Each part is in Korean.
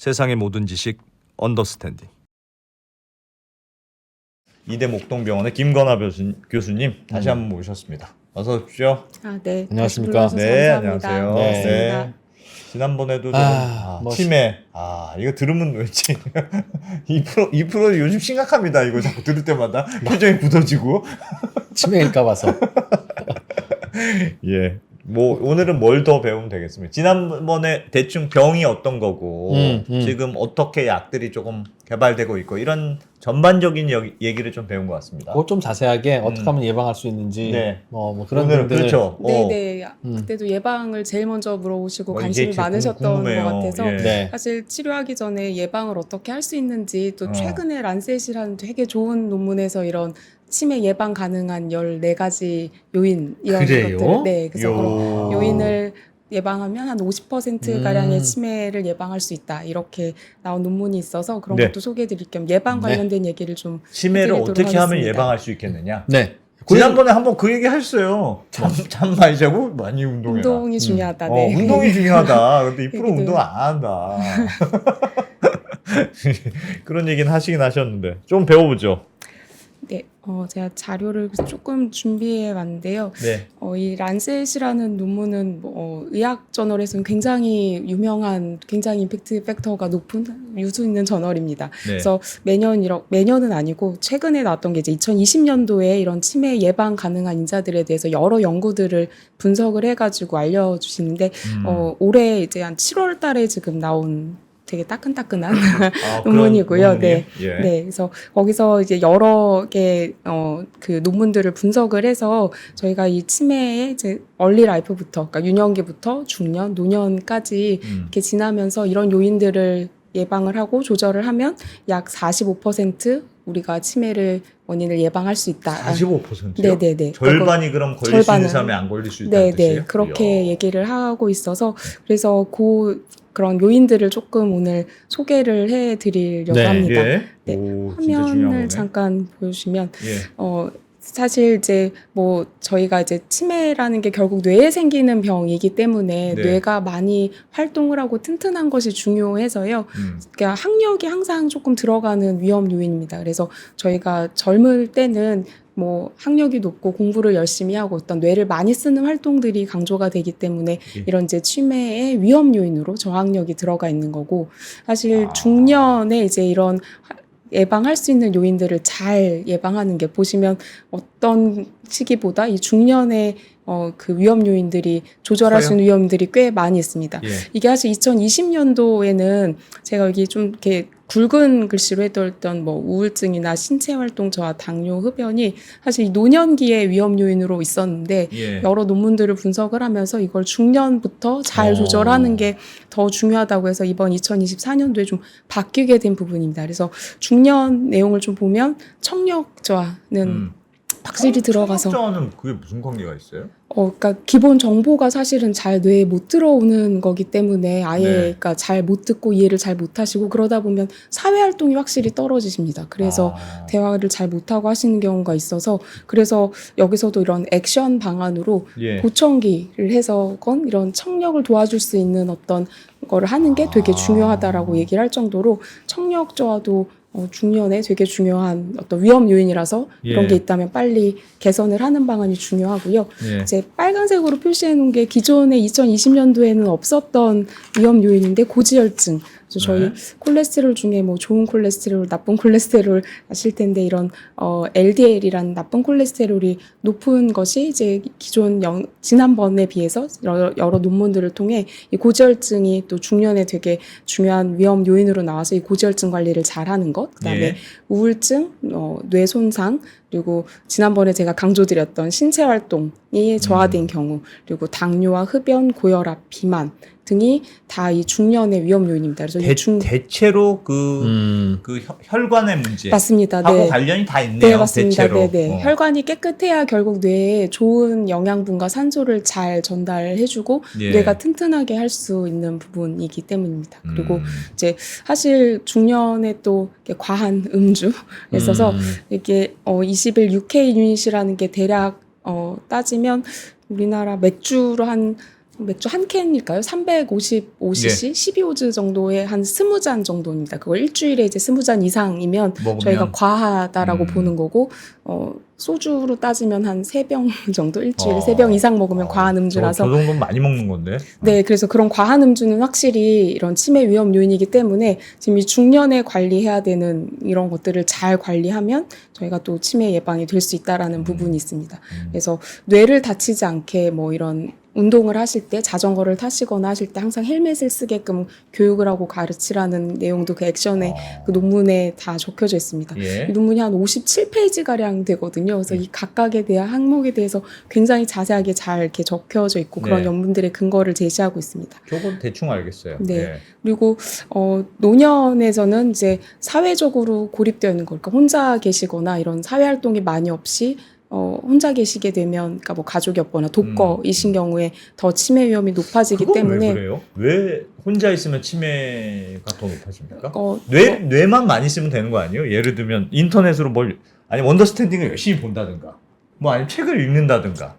세상의 모든 지식 언더스탠딩. 이대 목동병원의 김건아 교수님 다시 한번 모셨습니다. 어서 오십시오. 네. 안녕하십니까. 네, 감사합니다. 안녕하세요. 반갑습니다. 네. 지난번에도 뭐 치매. 이거 들으면 왠지 2% 요즘 심각합니다. 이거 자꾸 들을 때마다 표정이 굳어지고. 치매일까 봐서. 예. 뭐 오늘은 뭘 더 배우면 되겠습니까? 지난번에 대충 병이 어떤 거고 지금 어떻게 약들이 조금 개발되고 있고 이런 전반적인 얘기를 좀 배운 것 같습니다. 그거 좀 자세하게 어떻게 하면 예방할 수 있는지 네. 뭐 그런 오늘은 부분들을 그렇죠. 네네. 그때도 예방을 제일 먼저 물어보시고 이게 관심이 많으셨던 궁금해요. 것 같아서 예. 네. 사실 치료하기 전에 예방을 어떻게 할 수 있는지 또 어. 최근에 란셋이라는 되게 좋은 논문에서 이런 치매 예방 가능한 14가지 요인 이런 그래요? 것들을 그래서 요. 그런 요인을 예방하면 한 50%가량의 치매를 예방할 수 있다. 이렇게 나온 논문이 있어서 그런 네. 것도 소개해 드릴 겸 예방 네. 관련된 얘기를 좀 치매를 해드리도록 어떻게 하면 하겠습니다. 예방할 수 있겠느냐? 네. 지난번에 한번 그 얘기 하셨어요. 잠 많이 자고 많이 운동해라. 운동이 중요하다. 네. 운동이 중요하다. 근데 2% 얘기도- 운동 안 한다. 그런 얘기는 하시긴 하셨는데 좀 배워보죠. 네, 제가 자료를 조금 준비해 왔는데요. 네. 이 란셋이라는 논문은 의학 저널에서는 굉장히 유명한, 굉장히 임팩트 팩터가 높은 유수 있는 저널입니다. 네. 그래서 매년은 아니고 최근에 나왔던 게 이제 2020년도에 이런 치매 예방 가능한 인자들에 대해서 여러 연구들을 분석을 해가지고 알려주시는데 올해 이제 한 7월 달에 지금 나온 되게 따끈따끈한 논문이고요. 네. 예. 네, 그래서 거기서 이제 여러 개 그 논문들을 분석을 해서 저희가 이 치매의 이제 얼리 라이프부터, 그러니까 유년기부터 중년, 노년까지 이렇게 지나면서 이런 요인들을 예방을 하고 조절을 하면 약 45% 우리가 치매를 원인을 예방할 수 있다. 45%요? 네네네. 절반이 그럼 걸릴 수 있는 사람이 안 걸릴 수 있다는 뜻이에요? 네네. 그렇게 이야. 얘기를 하고 있어서 그래서 그런 요인들을 조금 오늘 소개를 해드리려고 네. 합니다. 예. 네. 오, 진짜 중요한 화면을 거네. 잠깐 보여주시면 예. 사실 이제 뭐 저희가 이제 치매라는 게 결국 뇌에 생기는 병이기 때문에 네. 뇌가 많이 활동을 하고 튼튼한 것이 중요해서요. 그러니까 학력이 항상 조금 들어가는 위험 요인입니다. 그래서 저희가 젊을 때는 뭐 학력이 높고 공부를 열심히 하고 어떤 뇌를 많이 쓰는 활동들이 강조가 되기 때문에 예. 이런 이제 치매의 위험 요인으로 저항력이 들어가 있는 거고 사실 중년에 이제 이런 예방할 수 있는 요인들을 잘 예방하는 게 보시면 어떤 시기보다 이 중년에 그 위험 요인들이 조절할 수 있는 위험들이 꽤 많이 있습니다. 예. 이게 사실 2020년도에는 제가 여기 좀 이렇게 굵은 글씨로 해뒀던 뭐 우울증이나 신체 활동 저하, 당뇨, 흡연이 사실 이 노년기의 위험 요인으로 있었는데 예. 여러 논문들을 분석을 하면서 이걸 중년부터 잘 조절하는 게 더 중요하다고 해서 이번 2024년도에 좀 바뀌게 된 부분입니다. 그래서 중년 내용을 좀 보면 청력 저하는 확실히 들어가서 청력저하는 그게 무슨 관계가 있어요? 그러니까 기본 정보가 사실은 잘 뇌에 못 들어오는 거기 때문에 아예 네. 그러니까 잘 못 듣고 이해를 잘 못 하시고 그러다 보면 사회 활동이 확실히 떨어지십니다. 그래서 대화를 잘 못 하고 하시는 경우가 있어서 그래서 여기서도 이런 액션 방안으로 예. 보청기를 해서건 이런 청력을 도와줄 수 있는 어떤 거를 하는 게 되게 중요하다라고 얘기를 할 정도로 청력 저하도 중년에 되게 중요한 어떤 위험 요인이라서 이런 예. 게 있다면 빨리 개선을 하는 방안이 중요하고요. 예. 이제 빨간색으로 표시해 놓은 게 기존에 2020년도에는 없었던 위험 요인인데 고지혈증. 그래서 저희 네. 콜레스테롤 중에 뭐 좋은 콜레스테롤, 나쁜 콜레스테롤 아실 텐데 이런 LDL이라는 나쁜 콜레스테롤이 높은 것이 이제 기존 지난번에 비해서 여러 논문들을 통해 이 고지혈증이 또 중년에 되게 중요한 위험 요인으로 나와서 이 고지혈증 관리를 잘하는 것, 그다음에 예. 우울증, 뇌 손상, 그리고 지난번에 제가 강조드렸던 신체 활동이 저하된 경우, 그리고 당뇨와 흡연, 고혈압, 비만 등이 다 이 중년의 위험 요인입니다. 그래서 대체로 그 혈관의 문제 맞습니다. 하고 네. 관련이 다 있네요. 네, 맞습니다. 대체로. 네. 혈관이 깨끗해야 결국 뇌에 좋은 영양분과 산소를 잘 전달해주고 예. 뇌가 튼튼하게 할 수 있는 부분이기 때문입니다. 그리고 이제 사실 중년에 또 이렇게 과한 음주에 있어서 이게 20일 UK 유닛이라는 게 대략 따지면 우리나라 맥주로 한 맥주 한 캔일까요? 355cc, 12오즈 정도의 한 20잔 정도입니다. 그걸 일주일에 이제 20잔 이상이면 먹으면? 저희가 과하다라고 음. 보는 거고, 소주로 따지면 한 3병 정도, 일주일에 어. 3병 이상 먹으면 과한 음주라서. 저 정도면 많이 먹는 건데. 네, 그래서 그런 과한 음주는 확실히 이런 치매 위험 요인이기 때문에 지금 이 중년에 관리해야 되는 이런 것들을 잘 관리하면 저희가 또 치매 예방이 될 수 있다라는 부분이 있습니다. 그래서 뇌를 다치지 않게 뭐 이런 운동을 하실 때, 자전거를 타시거나 하실 때 항상 헬멧을 쓰게끔 교육을 하고 가르치라는 내용도 그 액션에 그 논문에 다 적혀져 있습니다. 예. 이 논문이 한 57페이지가량 되거든요. 그래서 이 각각에 대한 항목에 대해서 굉장히 자세하게 잘 이렇게 적혀져 있고 그런 네. 연문들의 근거를 제시하고 있습니다. 저건 대충 알겠어요. 네. 예. 그리고 노년에서는 이제 사회적으로 고립되어 있는 거, 그러니까 혼자 계시거나 이런 사회 활동이 많이 없이 혼자 계시게 되면, 그러니까 뭐 가족이 없거나 독거이신 경우에 더 치매 위험이 높아지기 그건 때문에. 왜 그래요? 왜 혼자 있으면 치매가 더 높아집니까? 뭐 뇌만 많이 쓰면 되는 거 아니에요? 예를 들면 인터넷으로 아니 언더스탠딩을 열심히 본다든가, 뭐 아니면 책을 읽는다든가.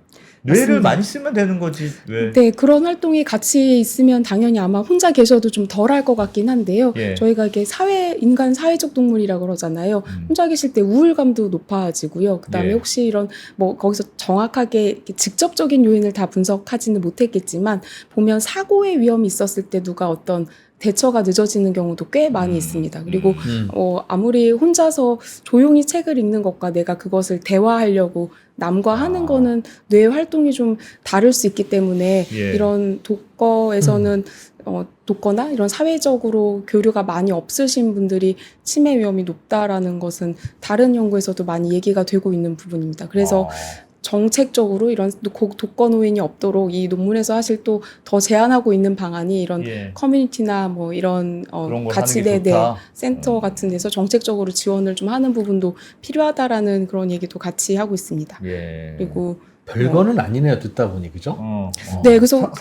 뇌를 맞습니다. 많이 쓰면 되는 거지 왜? 네, 그런 활동이 같이 있으면 당연히 아마 혼자 계셔도 좀 덜 할 것 같긴 한데요. 예. 저희가 이게 인간 사회적 동물이라고 그러잖아요. 혼자 계실 때 우울감도 높아지고요. 그 다음에 예. 혹시 이런, 뭐, 거기서 정확하게 이렇게 직접적인 요인을 다 분석하지는 못했겠지만, 보면 사고의 위험이 있었을 때 누가 어떤 대처가 늦어지는 경우도 꽤 많이 있습니다. 그리고 아무리 혼자서 조용히 책을 읽는 것과 내가 그것을 대화하려고 남과 하는 거는 뇌 활동이 좀 다를 수 있기 때문에 예. 이런 독거에서는 독거나 이런 사회적으로 교류가 많이 없으신 분들이 치매 위험이 높다라는 것은 다른 연구에서도 많이 얘기가 되고 있는 부분입니다. 그래서 정책적으로 이런 독거 노인이 없도록 이 논문에서 사실 또 더 제안하고 있는 방안이 이런 예. 커뮤니티나 뭐 이런 그런 걸 같이 하는 게 좋다. 센터 같은 데서 정책적으로 지원을 좀 하는 부분도 필요하다라는 그런 얘기도 같이 하고 있습니다. 예. 그리고 별거는 아니네요. 듣다 보니 그죠? 네, 그래서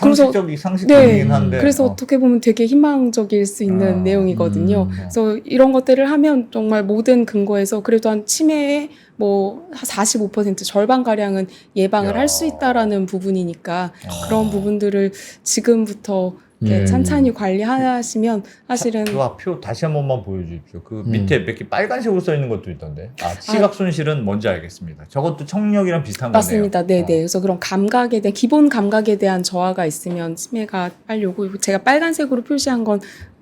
상식적이긴 한데. 그래서 어떻게 보면 되게 희망적일 수 있는 내용이거든요. 그래서 이런 것들을 하면 정말 모든 근거에서 그래도 한 치매의 뭐 45% 절반 가량은 예방을 할 수 있다라는 부분이니까 그런 부분들을 지금부터 이렇게 찬찬히 관리하시면 사실은 표 다시 한 번만 보여주십시오. 그 밑에 몇 개 빨간색으로 써 있는 것도 있던데. 시각 손실은 뭔지 알겠습니다. 저것도 청력이랑 비슷한 맞습니다. 거네요. 네네. 그래서 그런 감각에 대한 기본 감각에 대한 저하가 있으면 치매가 빨리 오고, 제가 빨간색으로 표시한 건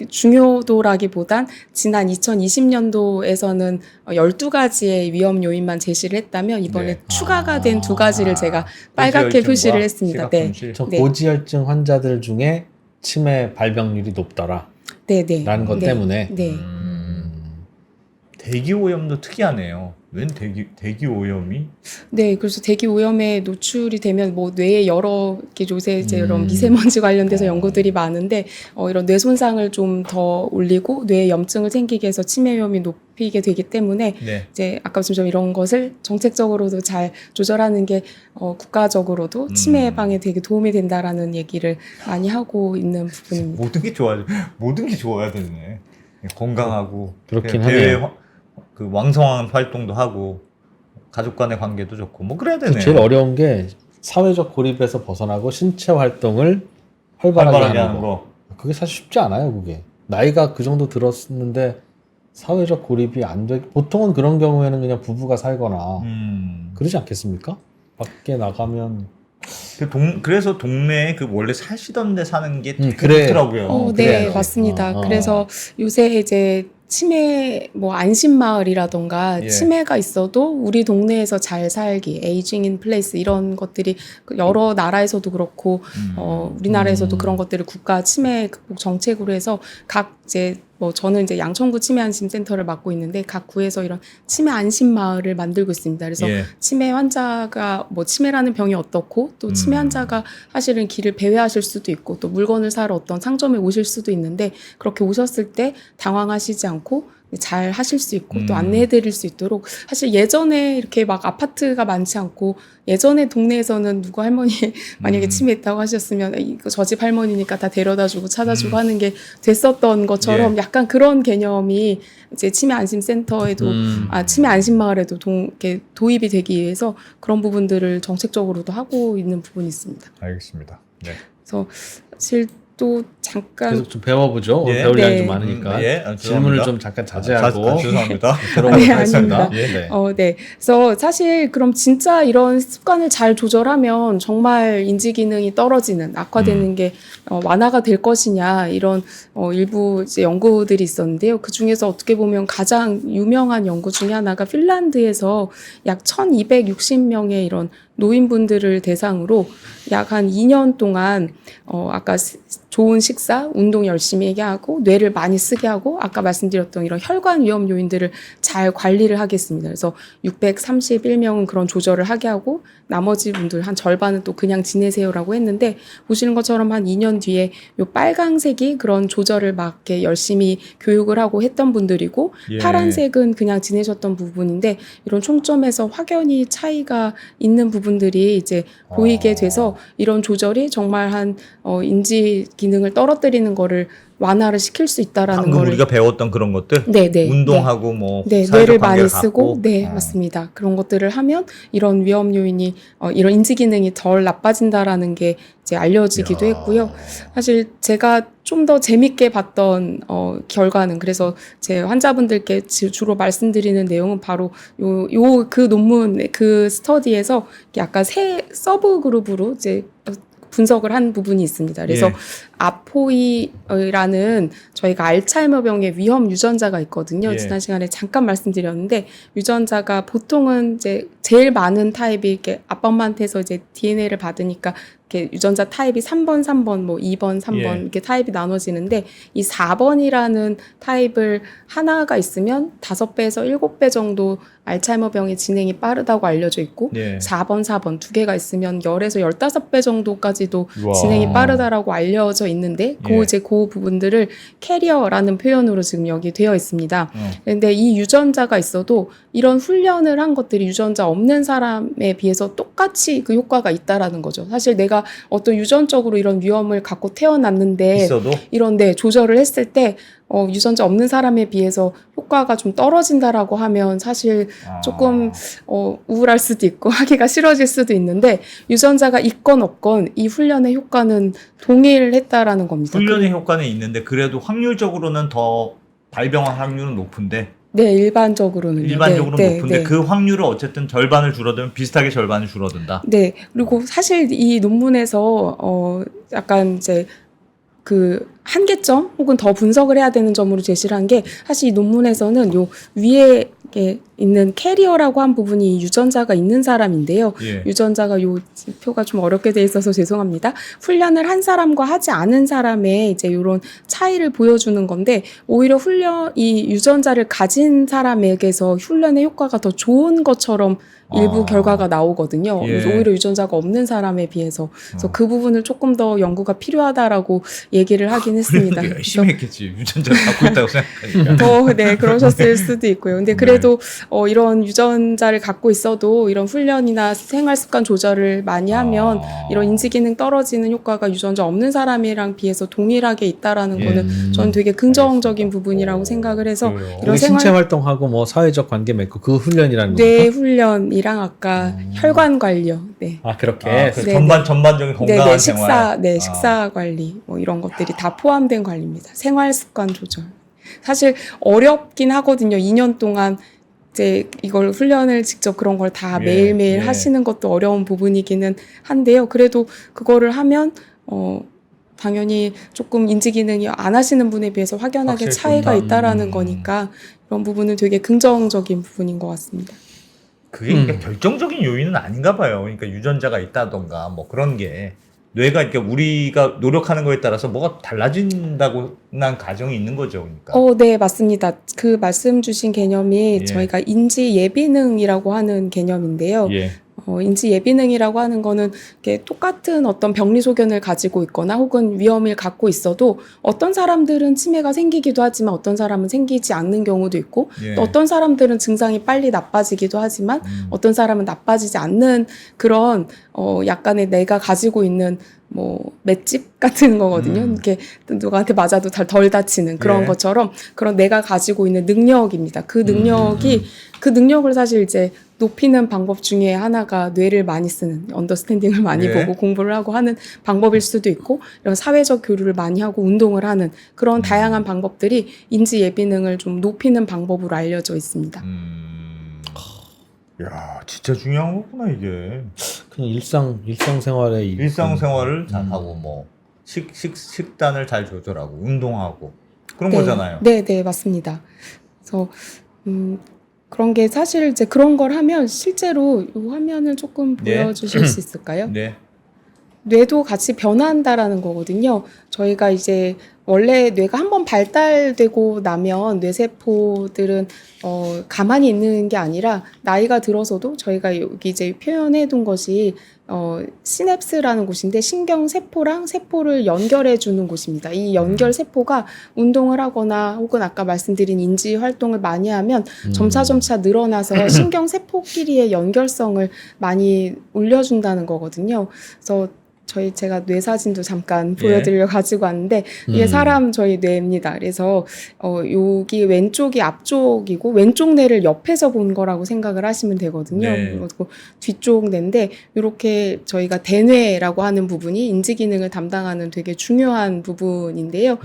중요도라기보단 지난 2020년도에서는 12가지의 위험 요인만 제시를 했다면 이번에 추가가 된 2가지를 제가 빨갛게 표시를 했습니다. 네. 저 네. 고지혈증 환자들 중에 치매 발병률이 높더라. 네네. 라는 것 때문에. 네. 대기 오염도 특이하네요. 웬 대기 오염이? 네, 그래서 대기 오염에 노출이 되면 뭐 뇌에 여러 개 요새 이제 이런 미세먼지 관련돼서 연구들이 많은데 이런 뇌 손상을 좀 더 올리고 뇌에 염증을 생기게 해서 치매 위험이 높이게 되기 때문에 네. 이제 아까 좀 이런 것을 정책적으로도 잘 조절하는 게 국가적으로도 치매 예방에 되게 도움이 된다라는 얘기를 많이 하고 있는 부분입니다. 모든 게 좋아야 되네. 건강하고 그렇긴 대외 하네요. 그 왕성한 활동도 하고 가족 간의 관계도 좋고 뭐 그래야 되네. 제일 어려운 게 사회적 고립에서 벗어나고 신체 활동을 활발하게 하는 거. 그게 사실 쉽지 않아요. 그게 나이가 그 정도 들었는데 사회적 고립이 안 돼. 보통은 그런 경우에는 그냥 부부가 살거나 그러지 않겠습니까? 밖에 나가면 그래서 동네에 그 원래 사시던 데 사는 게 그래. 좋더라고요. 네, 그래야지. 맞습니다. 그래서 요새 이제 치매 뭐 안심마을이라던가 예. 치매가 있어도 우리 동네에서 잘 살기, 에이징 인 플레이스 이런 것들이 여러 나라에서도 그렇고 우리나라에서도 그런 것들을 국가 치매 극복 정책으로 해서 각 이제 뭐 저는 이제 양천구 치매 안심 센터를 맡고 있는데 각 구에서 이런 치매 안심 마을을 만들고 있습니다. 그래서 예. 치매 환자가 뭐 치매라는 병이 어떻고 또 치매 환자가 사실은 길을 배회하실 수도 있고 또 물건을 사러 어떤 상점에 오실 수도 있는데 그렇게 오셨을 때 당황하시지 않고 잘 하실 수 있고 또 안내해 드릴 수 있도록 사실 예전에 이렇게 막 아파트가 많지 않고 예전에 동네에서는 누구 할머니 만약에 치매 있다고 하셨으면 이거 저 집 할머니니까 다 데려다 주고 찾아주고 하는 게 됐었던 것처럼 예. 약간 그런 개념이 이제 치매 안심 센터에도 치매 안심 마을에도 이렇게 도입이 되기 위해서 그런 부분들을 정책적으로도 하고 있는 부분이 있습니다. 알겠습니다. 네. 그래서 사실 또 잠깐 계속 좀 배워보죠. 예. 배울 양이 네. 좀 많으니까 예, 질문을 죄송합니다. 좀 잠깐 자제하고 죄송합니다. 들어보도록 네, 하겠습니다. 아닙니다. 네. 네. 그래서 사실 그럼 진짜 이런 습관을 잘 조절하면 정말 인지 기능이 떨어지는, 악화되는 게 완화가 될 것이냐, 이런 일부 이제 연구들이 있었는데요. 그 중에서 어떻게 보면 가장 유명한 연구 중에 하나가 핀란드에서 약 1260명의 이런 노인분들을 대상으로 약 한 2년 동안 아까 좋은 식사, 운동 열심히 하고 뇌를 많이 쓰게 하고 아까 말씀드렸던 이런 혈관 위험 요인들을 잘 관리를 하겠습니다. 그래서 631명은 그런 조절을 하게 하고 나머지 분들 한 절반은 또 그냥 지내세요라고 했는데 보시는 것처럼 한 2년 뒤에 요 빨강색이 그런 조절을 막 이렇게 열심히 교육을 하고 했던 분들이고 예. 파란색은 그냥 지내셨던 부분인데 이런 총점에서 확연히 차이가 있는 부분들이 이제 보이게 돼서 이런 조절이 정말 한 인지 기능을 떨어뜨리는 거를 완화를 시킬 수 있다라는 방금 거를 우리가 배웠던 그런 것들, 네. 운동하고 뭐 네, 사회적 뇌를 관계를 많이 쓰고, 갖고. 네, 맞습니다. 그런 것들을 하면 이런 위험 요인이, 이런 인지 기능이 덜 나빠진다라는 게 이제 알려지기도 했고요. 사실 제가 좀 더 재밌게 봤던, 결과는 그래서 제 환자분들께 주로 말씀드리는 내용은 바로 그 논문, 그 스터디에서 약간 세 서브 그룹으로 이제 분석을 한 부분이 있습니다. 그래서 예. 아포이라는 저희가 알츠하이머병의 위험 유전자가 있거든요. 예. 지난 시간에 잠깐 말씀드렸는데 유전자가 보통은 이제 제일 많은 타입이 이렇게 아빠 엄마한테서 이제 DNA를 받으니까 이렇게 유전자 타입이 3번, 3번, 뭐 2번, 3번 예. 이렇게 타입이 나눠지는데 이 4번이라는 타입을 하나가 있으면 5배에서 7배 정도 알츠하이머병의 진행이 빠르다고 알려져 있고 예. 4번, 4번 두 개가 있으면 10에서 15배 정도까지도 우와. 진행이 빠르다라고 알려져 있는데 예. 그 부분들을 캐리어라는 표현으로 지금 여기 되어 있습니다. 어. 근데 이 유전자가 있어도 이런 훈련을 한 것들이 유전자 없는 사람에 비해서 똑같이 그 효과가 있다라는 거죠. 사실 내가 어떤 유전적으로 이런 위험을 갖고 태어났는데 있어도 이런 조절을 했을 때 유전자 없는 사람에 비해서 효과가 좀 떨어진다라고 하면 사실 조금 우울할 수도 있고 하기가 싫어질 수도 있는데 유전자가 있건 없건 이 훈련의 효과는 동일했다라는 겁니다. 훈련의 효과는 있는데 그래도 확률적으로는 더 발병할 확률은 높은데 네, 일반적으로는 높은데 그 확률을 어쨌든 절반을 줄어들면 비슷하게 절반을 줄어든다. 네, 그리고 사실 이 논문에서 약간 이제 그 한계점 혹은 더 분석을 해야 되는 점으로 제시를 한 게 사실 이 논문에서는 요 위에 있는 캐리어라고 한 부분이 유전자가 있는 사람인데요. 예. 유전자가 요 표가 좀 어렵게 돼 있어서 죄송합니다. 훈련을 한 사람과 하지 않은 사람의 이제 요런 차이를 보여주는 건데 오히려 이 유전자를 가진 사람에게서 훈련의 효과가 더 좋은 것처럼 일부 결과가 나오거든요. 예. 그래서 오히려 유전자가 없는 사람에 비해서 그래서 그 부분을 조금 더 연구가 필요하다라고 얘기를 하긴 했습니다. 그래도 열심히 했겠지. 유전자를 갖고 있다고 생각하니까. 네, 그러셨을 수도 있고요. 근데 그래도 이런 유전자를 갖고 있어도 이런 훈련이나 생활 습관 조절을 많이 하면 이런 인지 기능 떨어지는 효과가 유전자 없는 사람이랑 비해서 동일하게 있다라는 거는 저는 되게 긍정적인 부분이라고 생각을 해서 그래요. 이런 신체 활동하고 뭐 사회적 관계 맺고 그 훈련이라는 뇌 겁니까? 훈련이랑 아까 혈관 관리요. 네. 아 그렇게 그 네, 전반적인 건강한 네네, 생활. 식사 관리, 뭐 이런 것들이 다 포함된 관리입니다. 생활 습관 조절. 사실 어렵긴 하거든요. 2년 동안 이제 이걸 훈련을 직접 그런 걸 다 예, 매일매일 예. 하시는 것도 어려운 부분이기는 한데요. 그래도 그거를 하면, 당연히 조금 인지 기능이 안 하시는 분에 비해서 확연하게 확실히 차이가 좋다. 있다라는 거니까 이런 부분은 되게 긍정적인 부분인 것 같습니다. 그게 그러니까 결정적인 요인은 아닌가 봐요. 그러니까 유전자가 있다던가 뭐 그런 게 뇌가 그러니까 우리가 노력하는 거에 따라서 뭐가 달라진다고 난 가정이 있는 거죠. 그러니까. 네, 맞습니다. 그 말씀 주신 개념이 예. 저희가 인지 예비능이라고 하는 개념인데요. 예. 인지 예비능이라고 하는 거는 이렇게 똑같은 어떤 병리 소견을 가지고 있거나 혹은 위험을 갖고 있어도 어떤 사람들은 치매가 생기기도 하지만 어떤 사람은 생기지 않는 경우도 있고 예. 또 어떤 사람들은 증상이 빨리 나빠지기도 하지만 어떤 사람은 나빠지지 않는 그런 약간의 내가 가지고 있는 뭐 맷집 같은 거거든요. 이렇게 누구한테 맞아도 덜 다치는 그런 예. 것처럼 그런 내가 가지고 있는 능력입니다. 그 능력이 그 능력을 사실 이제 높이는 방법 중에 하나가 뇌를 많이 쓰는 언더스탠딩을 많이 예. 보고 공부를 하고 하는 방법일 수도 있고 이런 사회적 교류를 많이 하고 운동을 하는 그런 다양한 방법들이 인지 예비능을 좀 높이는 방법으로 알려져 있습니다. 야, 진짜 중요한 거구나 이게. 그냥 일상생활에 일상생활을 잘하고 뭐 식단을 잘 조절하고 운동하고 그런 네. 거잖아요. 네, 네, 맞습니다. 그래서 그런 게 사실 이제 그런 걸 하면 실제로 이 화면을 조금 네. 보여주실 수 있을까요? 네. 뇌도 같이 변화한다라는 거거든요. 저희가 이제 원래 뇌가 한번 발달되고 나면 뇌세포들은 가만히 있는 게 아니라 나이가 들어서도 저희가 여기 이제 표현해 둔 것이 시냅스라는 곳인데 신경세포랑 세포를 연결해 주는 곳입니다. 이 연결 세포가 운동을 하거나 혹은 아까 말씀드린 인지 활동을 많이 하면 점차 늘어나서 신경세포끼리의 연결성을 많이 올려준다는 거거든요. 그래서 제가 뇌 사진도 잠깐 보여드리려 가지고 왔는데 이게 사람 저희 뇌입니다. 그래서 여기 왼쪽이 앞쪽이고 왼쪽 뇌를 옆에서 본 거라고 생각을 하시면 되거든요. 네. 그리고 뒤쪽 뇌인데 이렇게 저희가 대뇌라고 하는 부분이 인지 기능을 담당하는 되게 중요한 부분인데요.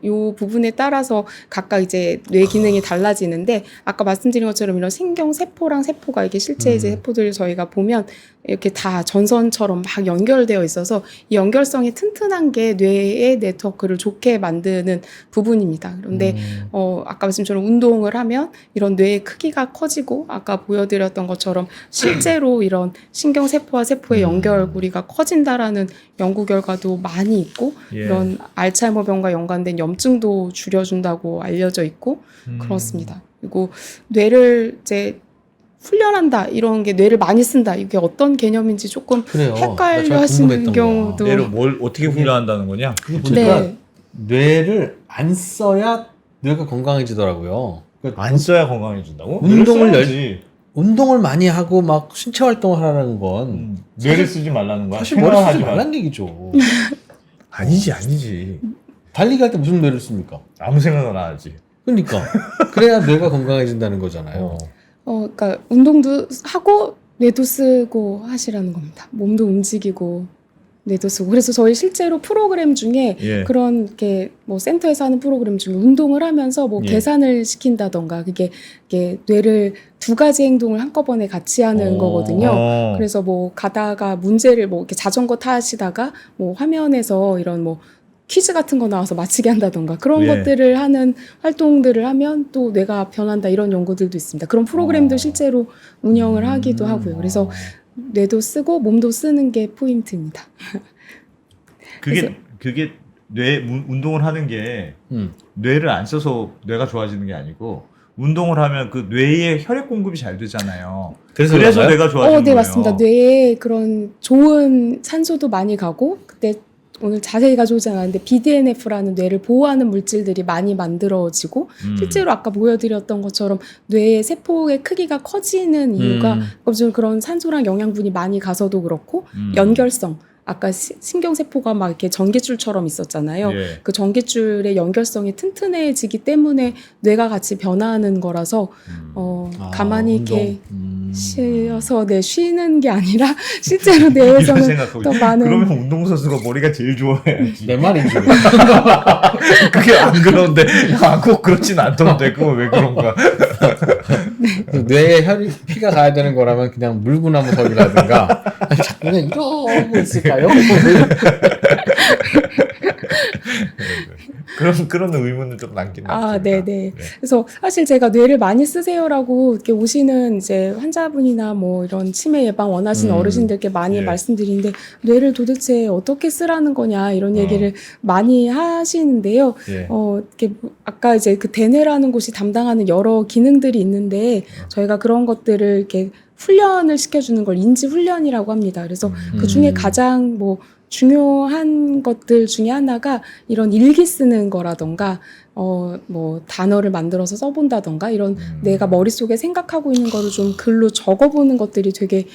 요 부분에 따라서 각각 이제 뇌 기능이 달라지는데 아까 말씀드린 것처럼 이런 신경 세포랑 세포가 이게 실제 이제 세포들을 저희가 보면 이렇게 다 전선처럼 막 연결되어 있어서 이 연결성이 튼튼한 게 뇌의 네트워크를 좋게 만드는 부분입니다. 그런데 아까 말씀처럼 운동을 하면 이런 뇌의 크기가 커지고 아까 보여드렸던 것처럼 실제로 이런 신경세포와 세포의 연결고리가 커진다라는 연구 결과도 많이 있고 예. 이런 알츠하이머병과 연관된 염증도 줄여준다고 알려져 있고 그렇습니다. 그리고 뇌를 이제 훈련한다 이런 게 뇌를 많이 쓴다 이게 어떤 개념인지 조금 그래요. 헷갈려 나 하시는 궁금했던 경우도 뇌를 뭘 어떻게 훈련한다는 거냐? 그게 보니까 네. 뇌를 안 써야 뇌가 건강해지더라고요. 그러니까 안 써야 건강해진다고? 운동을 뇌를 써야지. 운동을 많이 하고 막 신체 활동을 하라는 건 뇌를 쓰지 말라는 거야. 사실 머리 쓰지 생각하지 말라는 얘기죠. 아니지. 달리기 할 때 무슨 뇌를 씁니까? 아무 생각은 안 하지. 그러니까 그래야 뇌가 건강해진다는 거잖아요. 그러니까 운동도 하고 뇌도 쓰고 하시라는 겁니다. 몸도 움직이고 뇌도 쓰고. 그래서 저희 실제로 프로그램 중에 예. 그런 이렇게 뭐 센터에서 하는 프로그램 중에 운동을 하면서 뭐 예. 계산을 시킨다던가 그게 뇌를 두 가지 행동을 한꺼번에 같이 하는 거거든요. 그래서 뭐 가다가 문제를 뭐 이렇게 자전거 타시다가 뭐 화면에서 이런 뭐 퀴즈 같은 거 나와서 맞히게 한다던가 그런 예. 것들을 하는 활동들을 하면 또 뇌가 변한다 이런 연구들도 있습니다. 그런 프로그램도 실제로 운영을 하기도 하고요. 그래서 뇌도 쓰고 몸도 쓰는 게 포인트입니다. 그게 운동을 하는 게 뇌를 안 써서 뇌가 좋아지는 게 아니고 운동을 하면 그 뇌에 혈액 공급이 잘 되잖아요. 그래서 뇌가 좋아지는 네, 거예요. 맞습니다. 뇌에 그런 좋은 산소도 많이 가고 그때 오늘 자세히 가져오지 않았는데 BDNF라는 뇌를 보호하는 물질들이 많이 만들어지고 실제로 아까 보여드렸던 것처럼 뇌의 세포의 크기가 커지는 이유가 좀 그런 산소랑 영양분이 많이 가서도 그렇고 연결성 아까 신경세포가 막 이렇게 전깃줄처럼 있었잖아요. 예. 그 전깃줄의 연결성이 튼튼해지기 때문에 뇌가 같이 변화하는 거라서 가만히 이렇게 쉬어서 쉬는 게 아니라 실제로 뇌에서는 더 많은 그러면 운동선수가 머리가 제일 좋아야지. 내 말이죠. 그게 안 그런데 꼭 그렇진 않던데 그거 왜 그런가? 뇌에 피가 가야 되는 거라면 그냥 물구나무 서기라든가 자꾸 그냥 이러고 있을까요? 그런 의문을 좀 남긴 남습니다. 네네. 네. 그래서 사실 제가 뇌를 많이 쓰세요라고 이렇게 오시는 이제 환자분이나 뭐 이런 치매 예방 원하시는 어르신들께 많이 예. 말씀드리는데 뇌를 도대체 어떻게 쓰라는 거냐 이런 얘기를 많이 하시는데요. 예. 이렇게 아까 이제 그 대뇌라는 곳이 담당하는 여러 기능들이 있는데 저희가 그런 것들을 이렇게 훈련을 시켜주는 걸 인지 훈련이라고 합니다. 그래서 그 중에 가장 뭐 중요한 것들 중에 하나가 이런 일기 쓰는 거라던가 뭐 단어를 만들어서 써본다던가 이런 내가 머릿속에 생각하고 있는 거를 좀 글로 적어보는 것들이 되게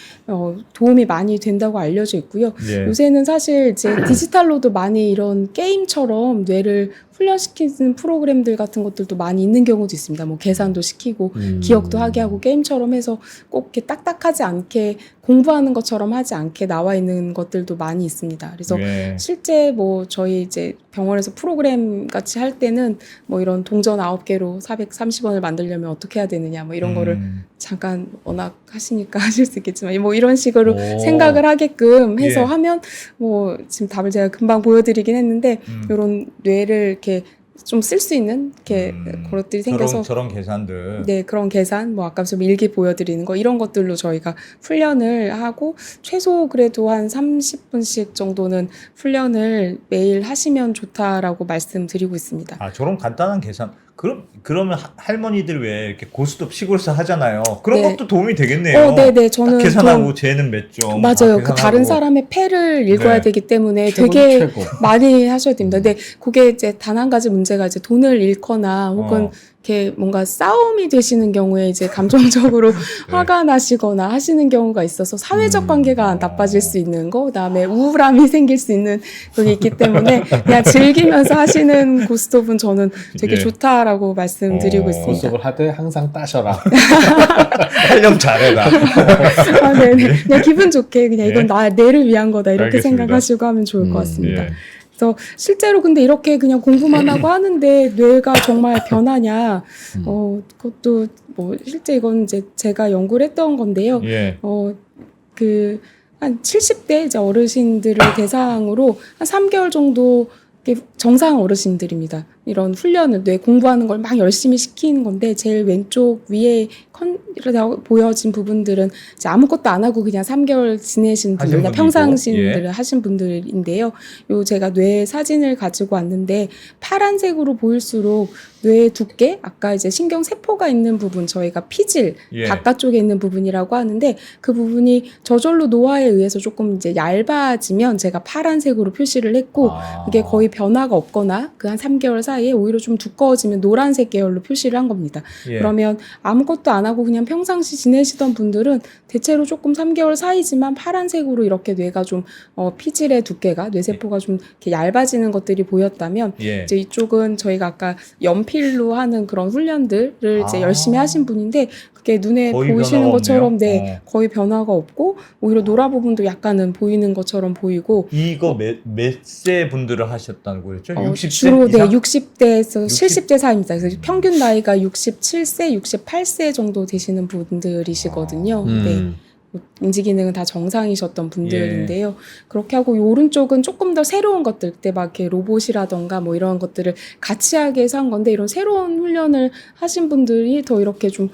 도움이 많이 된다고 알려져 있고요. 예. 요새는 사실 이제 디지털로도 많이 이런 게임처럼 뇌를 훈련시키는 프로그램들 같은 것들도 많이 있는 경우도 있습니다. 뭐 계산도 시키고 기억도 하게 하고 게임처럼 해서 꼭 이렇게 딱딱하지 않게 공부하는 것처럼 하지 않게 나와 있는 것들도 많이 있습니다. 그래서 예. 실제 뭐 저희 이제 병원에서 프로그램 같이 할 때는 뭐 이런 동전 9개로 430원을 만들려면 어떻게 해야 되느냐 뭐 이런 거를 잠깐 워낙 하시니까 하실 수 있겠지만 뭐 이런 식으로 오. 생각을 하게끔 해서 예. 하면 뭐 지금 답을 제가 금방 보여드리긴 했는데 이런 뇌를 이렇게 좀 쓸 수 있는 이렇게 그것들이 생겨서 저런 계산들. 네, 그런 계산, 뭐 아까 좀 일기 보여드리는 거 이런 것들로 저희가 훈련을 하고 최소 그래도 한 30분씩 정도는 훈련을 매일 하시면 좋다라고 말씀드리고 있습니다. 아, 저런 간단한 계산. 그러면 할머니들 왜 이렇게 고스톱 시골에서 하잖아요. 그런 네. 것도 도움이 되겠네요. 네네, 저는 딱 계산하고 쟤는 몇 점. 맞아요. 그 다른 사람의 패를 읽어야 네. 되기 때문에 최고죠, 되게 최고. 많이 하셔야 됩니다. 근데 그게 이제 단 한 가지 문제가 이제 돈을 잃거나 혹은 이렇게 뭔가 싸움이 되시는 경우에 이제 감정적으로 화가 나시거나 하시는 경우가 있어서 사회적 관계가 나빠질 수 있는 거, 그다음에 우울함이 생길 수 있는 그게 있기 때문에 그냥 즐기면서 하시는 고스톱은 저는 되게 예. 좋다라고 말씀드리고 있습니다. 고스톱을 하되 항상 따셔라. 활용 잘해라. 아, 네네. 그냥 기분 좋게 그냥 이건 뇌를 위한 거다 이렇게 알겠습니다. 생각하시고 하면 좋을 것 같습니다. 예. 그래서 실제로 근데 이렇게 그냥 공부만 하고 하는데 뇌가 정말 변하냐? 그것도 뭐 실제 이건 이제 제가 연구를 했던 건데요. 예. 한 70대 이제 어르신들을 대상으로 한 3개월 정도 정상 어르신들입니다. 이런 훈련을 뇌 공부하는 걸 막 열심히 시키는 건데 제일 왼쪽 위에 보여진 부분들은 이제 아무것도 안 하고 그냥 3개월 지내신 분들, 분들이고, 평상시를 예. 하신 분들인데요. 요 제가 뇌 사진을 가지고 왔는데 파란색으로 보일수록 뇌의 두께, 아까 이제 신경 세포가 있는 부분, 저희가 피질 예. 바깥쪽에 있는 부분이라고 하는데 그 부분이 저절로 노화에 의해서 조금 이제 얇아지면 제가 파란색으로 표시를 했고 이게 거의 변화가 없거나 그 한 3개월 사이에 오히려 좀 두꺼워지면 노란색 계열로 표시를 한 겁니다. 예. 그러면 아무것도 안 하고 그냥 평상시 지내시던 분들은 대체로 조금 3개월 사이지만 파란색으로 이렇게 뇌가 좀 피질의 두께가 뇌세포가 좀 이렇게 얇아지는 것들이 보였다면 예. 이제 이쪽은 저희가 아까 연필로 하는 그런 훈련들을 이제 열심히 하신 분인데 그게 눈에 거의 보이시는 변화가 것처럼 없네요. 거의 변화가 없고 오히려 노란 부분도 약간은 보이는 것처럼 보이고 이거 몇 세 분들을 하셨다는 거였죠? 60세 주로 이상? 60대에서 60? 70대 사이입니다. 그래서 평균 나이가 67세, 68세 정도 되시는 분들이시거든요. 네. 인지 기능은 다 정상이셨던 분들인데요. 그렇게 하고 이 오른쪽은 조금 더 새로운 것들, 그때 막 이렇게 로봇이라던가 뭐 이런 것들을 같이 하게 해서 한 건데 이런 새로운 훈련을 하신 분들이 더 이렇게 좀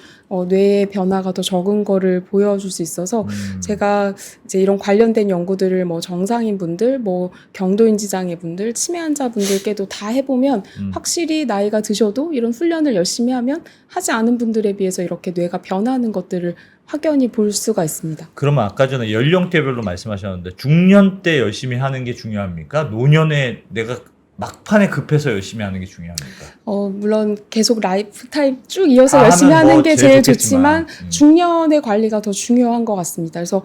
뇌의 변화가 더 적은 거를 보여줄 수 있어서 제가 이제 이런 관련된 연구들을 뭐 정상인 분들, 뭐 경도인지 장애 분들, 치매 환자 분들께도 다 해보면 확실히 나이가 드셔도 이런 훈련을 열심히 하면 하지 않은 분들에 비해서 이렇게 뇌가 변하는 것들을 확연히 볼 수가 있습니다. 그러면 아까 전에 연령대별로 말씀하셨는데 중년 때 열심히 하는 게 중요합니까? 노년에 내가 막판에 급해서 열심히 하는 게 중요합니까? 물론 계속 라이프 타임 쭉 이어서 열심히 하면 하는 뭐 게 제일 제일 좋겠지만, 좋지만 중년의 관리가 더 중요한 것 같습니다. 그래서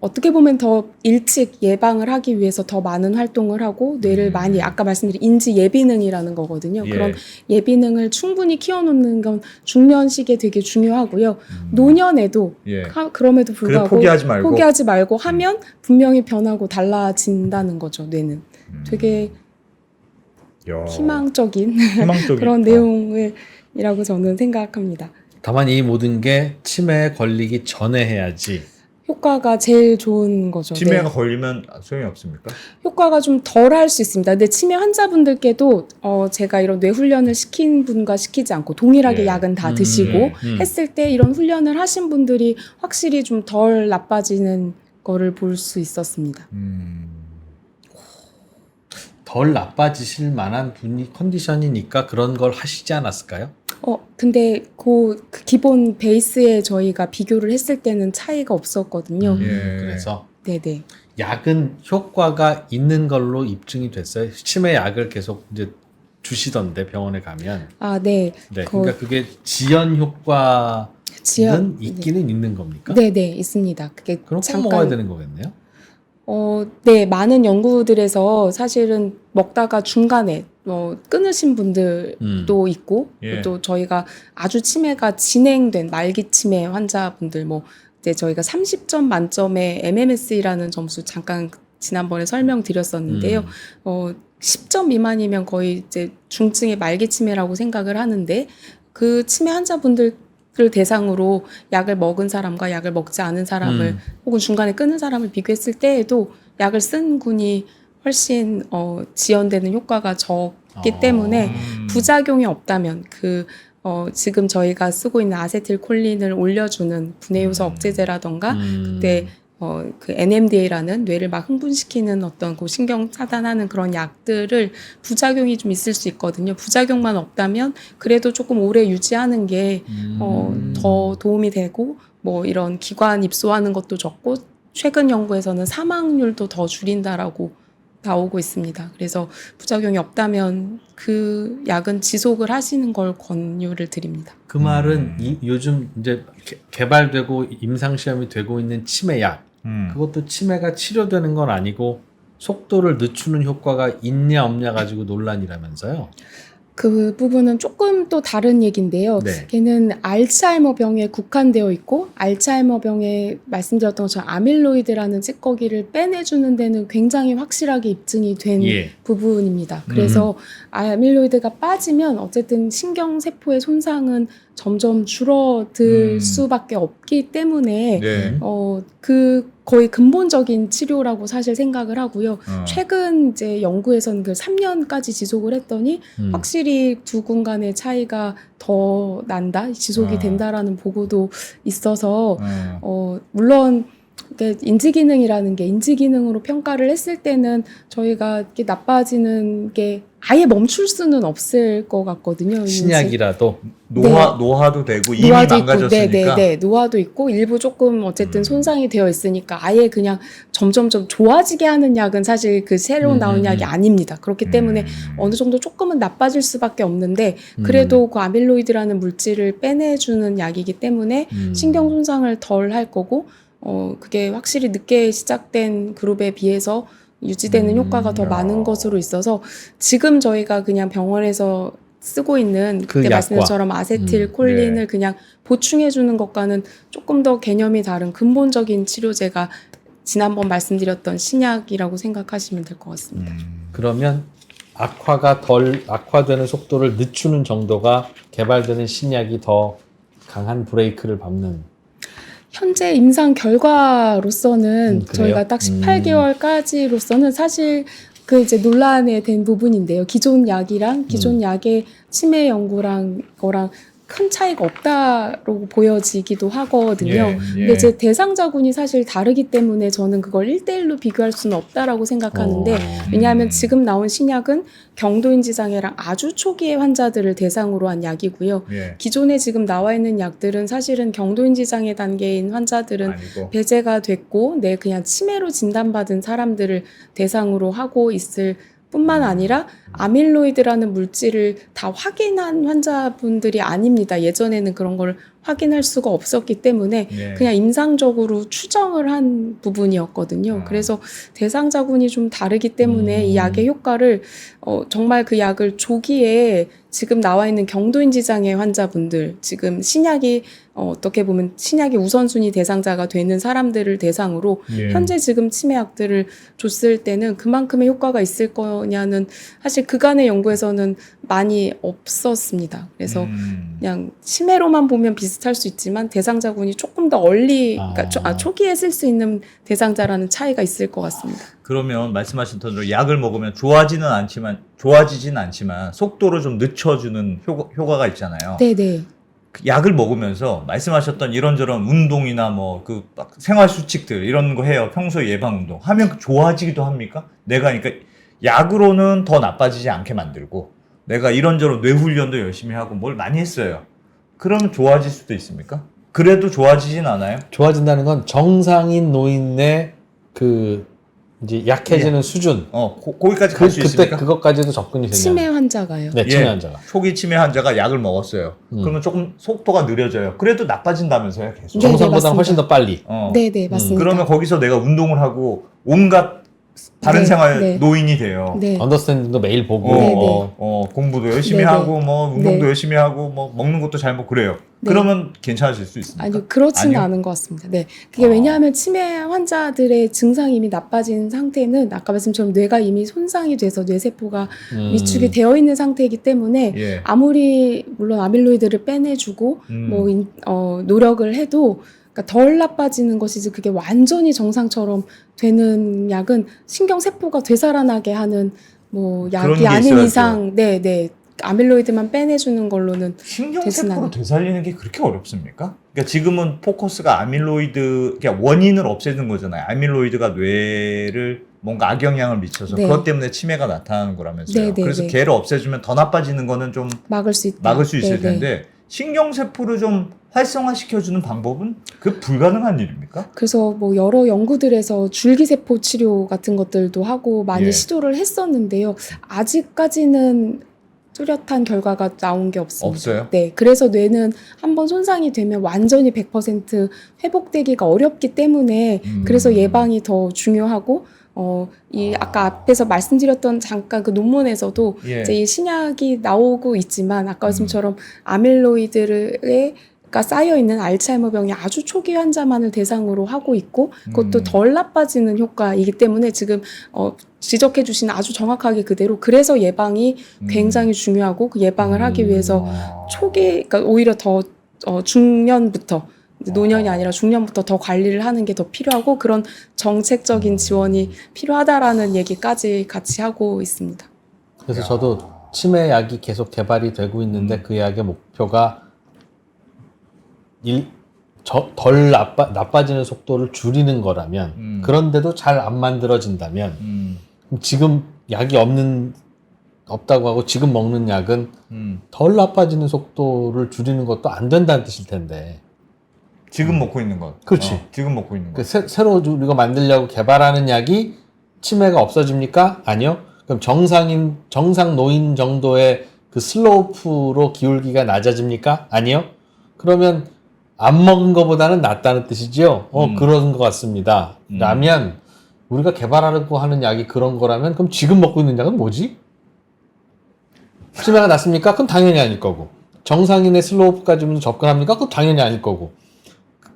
어떻게 보면 더 일찍 예방을 하기 위해서 더 많은 활동을 하고 뇌를 많이 아까 말씀드린 인지 예비능이라는 거거든요. 예. 그런 예비능을 충분히 키워놓는 건 중년 시기에 되게 중요하고요. 노년에도 예. 그럼에도 불구하고 포기하지 말고. 하면 분명히 변하고 달라진다는 거죠. 뇌는 되게 희망적인 그런 내용이라고 저는 생각합니다. 다만 이 모든 게 치매에 걸리기 전에 해야지. 효과가 제일 좋은 거죠. 치매가 걸리면 소용이 없습니까? 효과가 좀 덜 할 수 있습니다. 근데 치매 환자분들께도 제가 이런 뇌 훈련을 시킨 분과 시키지 않고 동일하게 예. 약은 다 드시고 했을 때 이런 훈련을 하신 분들이 확실히 좀 덜 나빠지는 거를 볼 수 있었습니다. 덜 나빠지실 만한 컨디션이니까 그런 걸 하시지 않았을까요? 근데 그 기본 베이스에 저희가 비교를 했을 때는 차이가 없었거든요. 예. 그래서 네네. 약은 효과가 있는 걸로 입증이 됐어요. 치매 약을 계속 이제 주시던데 병원에 가면. 아, 네. 네. 그러니까 그게 지연 효과는 있기는 있는 겁니까? 네, 네, 있습니다. 그게 그럼 꼭 먹어야 되는 거겠네요? 네, 많은 연구들에서 사실은 먹다가 중간에 끊으신 분들도 있고, 예. 또 저희가 아주 치매가 진행된 말기 치매 환자분들, 이제 저희가 30점 만점에 MMS라는 점수 잠깐 지난번에 설명드렸었는데요. 10점 미만이면 거의 이제 중증의 말기 치매라고 생각을 하는데, 그 치매 환자분들 를 대상으로 약을 먹은 사람과 약을 먹지 않은 사람을 혹은 중간에 끊은 사람을 비교했을 때에도 약을 쓴 군이 훨씬 지연되는 효과가 적기 때문에 부작용이 없다면 지금 저희가 쓰고 있는 아세틸콜린을 올려주는 분해 요소 억제제라던가 그때 그 NMDA라는 뇌를 막 흥분시키는 어떤 그 신경 차단하는 그런 약들을 부작용이 좀 있을 수 있거든요. 부작용만 없다면 그래도 조금 오래 유지하는 게 더 도움이 되고 이런 기관 입소하는 것도 적고 최근 연구에서는 사망률도 더 줄인다라고 나오고 있습니다. 그래서 부작용이 없다면 그 약은 지속을 하시는 걸 권유를 드립니다. 그 말은 요즘 이제 개발되고 임상시험이 되고 있는 치매약 그것도 치매가 치료되는 건 아니고 속도를 늦추는 효과가 있냐 없냐 가지고 논란이라면서요? 그 부분은 조금 또 다른 얘기인데요. 네. 걔는 알츠하이머 병에 국한되어 있고 알츠하이머 병에 말씀드렸던 것처럼 아밀로이드라는 찌꺼기를 빼내주는 데는 굉장히 확실하게 입증이 된 부분입니다. 그래서 아밀로이드가 빠지면 어쨌든 신경세포의 손상은 점점 줄어들 수밖에 없기 때문에 거의 근본적인 치료라고 사실 생각을 하고요. 최근 이제 연구에서는 그 3년까지 지속을 했더니 확실히 두 군 간의 차이가 더 난다, 지속이 된다라는 보고도 있어서 물론 인지기능이라는 게 인지기능으로 평가를 했을 때는 저희가 이렇게 나빠지는 게 아예 멈출 수는 없을 것 같거든요. 신약이라도 노화도 되고 이미 망가졌으니까. 네, 노화도 있고 일부 조금 어쨌든 손상이 되어 있으니까 아예 그냥 점점점 좋아지게 하는 약은 사실 그 새로 나온 약이 아닙니다. 그렇기 때문에 어느 정도 조금은 나빠질 수밖에 없는데 그래도 그 아밀로이드라는 물질을 빼내주는 약이기 때문에 신경 손상을 덜 할 거고 그게 확실히 늦게 시작된 그룹에 비해서 유지되는 효과가 더 많은 것으로 있어서 지금 저희가 그냥 병원에서 쓰고 있는 그때 말씀드린 것처럼 아세틸콜린을 그냥 보충해 주는 것과는 조금 더 개념이 다른 근본적인 치료제가 지난번 말씀드렸던 신약이라고 생각하시면 될 것 같습니다. 그러면 악화되는 속도를 늦추는 정도가 개발되는 신약이 더 강한 브레이크를 밟는 현재 임상 결과로서는 저희가 딱 18개월까지로서는 사실 그 이제 논란에 된 부분인데요. 기존 약이랑 기존 약의 치매 연구랑 거랑 큰 차이가 없다고 보여지기도 하거든요. 근데 이제 대상자군이 사실 다르기 때문에 저는 그걸 1대1로 비교할 수는 없다라고 생각하는데 왜냐하면 지금 나온 신약은 경도인지 장애랑 아주 초기의 환자들을 대상으로 한 약이고요. 기존에 지금 나와 있는 약들은 사실은 경도인지 장애 단계인 환자들은 아니고. 배제가 됐고 그냥 치매로 진단받은 사람들을 대상으로 하고 있을 뿐만 아니라 아밀로이드라는 물질을 다 확인한 환자분들이 아닙니다. 예전에는 그런 걸 확인할 수가 없었기 때문에 그냥 임상적으로 추정을 한 부분이었거든요. 그래서 대상자군이 좀 다르기 때문에 이 약의 효과를 정말 그 약을 조기에 지금 나와 있는 경도인지 장애 환자분들 지금 신약이 어떻게 보면 신약이 우선순위 대상자가 되는 사람들을 대상으로 현재 지금 치매약들을 줬을 때는 그만큼의 효과가 있을 거냐는 사실 그간의 연구에서는 많이 없었습니다. 그래서 그냥 치매로만 보면 비슷할 수 있지만 대상자군이 조금 더 그러니까 초기에 쓸 수 있는 대상자라는 차이가 있을 것 같습니다. 그러면 말씀하신 대로 약을 먹으면 좋아지진 않지만 속도를 좀 늦춰주는 효과가 있잖아요. 네네. 약을 먹으면서 말씀하셨던 이런저런 운동이나 그 생활 수칙들 이런 거 해요. 평소 예방 운동 하면 좋아지기도 합니까? 내가 그러니까 약으로는 더 나빠지지 않게 만들고 내가 이런저런 뇌 훈련도 열심히 하고 뭘 많이 했어요. 그러면 좋아질 수도 있습니까? 그래도 좋아지진 않아요? 좋아진다는 건 정상인 노인의 그 이제 약해지는 수준. 거기까지 갈 수 그때 있습니까? 그것까지도 접근이 되냐? 치매 환자가요. 네, 치매 환자가. 초기 치매 환자가 약을 먹었어요. 그러면 조금 속도가 느려져요. 그래도 나빠진다면서요, 계속. 네, 정상보다 맞습니다. 훨씬 더 빨리. 네네 맞습니다. 그러면 거기서 내가 운동을 하고 온갖 다른 네, 생활 네. 노인이 돼요. 네. 언더스탠딩도 매일 보고. 네, 네. 공부도 열심히 네, 네. 하고 뭐 운동도 네. 열심히 하고 뭐 먹는 것도 잘 먹고 그래요. 네. 그러면 괜찮아질 수 있습니까? 아니요, 그렇지는 아니요? 않은 것 같습니다. 네. 그게 왜냐하면 치매 환자들의 증상이 이미 나빠진 상태는 아까 말씀처럼 뇌가 이미 손상이 돼서 뇌세포가 위축이 되어 있는 상태이기 때문에 예. 아무리 물론 아밀로이드를 빼내주고 노력을 해도 그러니까 덜 나빠지는 것이지 그게 완전히 정상처럼 되는 약은 신경세포가 되살아나게 하는 뭐 그런 약이 게 아닌 있어야죠. 이상 네. 아밀로이드만 빼내주는 걸로는 신경세포를 되살리는 게 그렇게 어렵습니까? 그러니까 지금은 포커스가 아밀로이드, 그러니까 원인을 없애는 거잖아요. 아밀로이드가 뇌를 뭔가 악영향을 미쳐서 네. 그것 때문에 치매가 나타나는 거라면서요. 네, 네, 그래서 네. 걔를 없애주면 더 나빠지는 거는 좀 막을 수 있을 네, 텐데 신경세포를 좀 활성화시켜주는 방법은 그 불가능한 일입니까? 그래서 뭐 여러 연구들에서 줄기세포 치료 같은 것들도 하고 많이 예. 시도를 했었는데요. 아직까지는 뚜렷한 결과가 나온 게 없습니다. 없어요? 네, 그래서 뇌는 한번 손상이 되면 완전히 100% 회복되기가 어렵기 때문에 그래서 예방이 더 중요하고 아까 앞에서 말씀드렸던 잠깐 그 논문에서도 예. 이제 이 신약이 나오고 있지만 아까 말씀처럼 아밀로이드가 쌓여 있는 알츠하이머병이 아주 초기 환자만을 대상으로 하고 있고 그것도 덜 나빠지는 효과이기 때문에 지금 지적해 주신 아주 정확하게 그대로 그래서 예방이 굉장히 중요하고 그 예방을 하기 위해서 초기 그러니까 오히려 더 중년부터 노년이 아니라 중년부터 더 관리를 하는 게 더 필요하고 그런 정책적인 지원이 필요하다라는 얘기까지 같이 하고 있습니다. 그래서 저도 치매 약이 계속 개발이 되고 있는데 그 약의 목표가 덜 나빠지는 속도를 줄이는 거라면 그런데도 잘 안 만들어진다면 지금 약이 없다고 하고 지금 먹는 약은 덜 나빠지는 속도를 줄이는 것도 안 된다는 뜻일 텐데. 지금 먹고 있는 것. 그렇지. 지금 먹고 있는 것. 새로 우리가 만들려고 개발하는 약이 치매가 없어집니까? 아니요. 그럼 정상 노인 정도의 그 슬로프로 기울기가 낮아집니까? 아니요. 그러면 안 먹은 것보다는 낫다는 뜻이죠. 그런 것 같습니다. 라면 우리가 개발하려고 하는 약이 그런 거라면 그럼 지금 먹고 있는 약은 뭐지? 치매가 낫습니까? 그건 당연히 아닐 거고. 정상인의 슬로프까지 접근합니까? 그건 당연히 아닐 거고.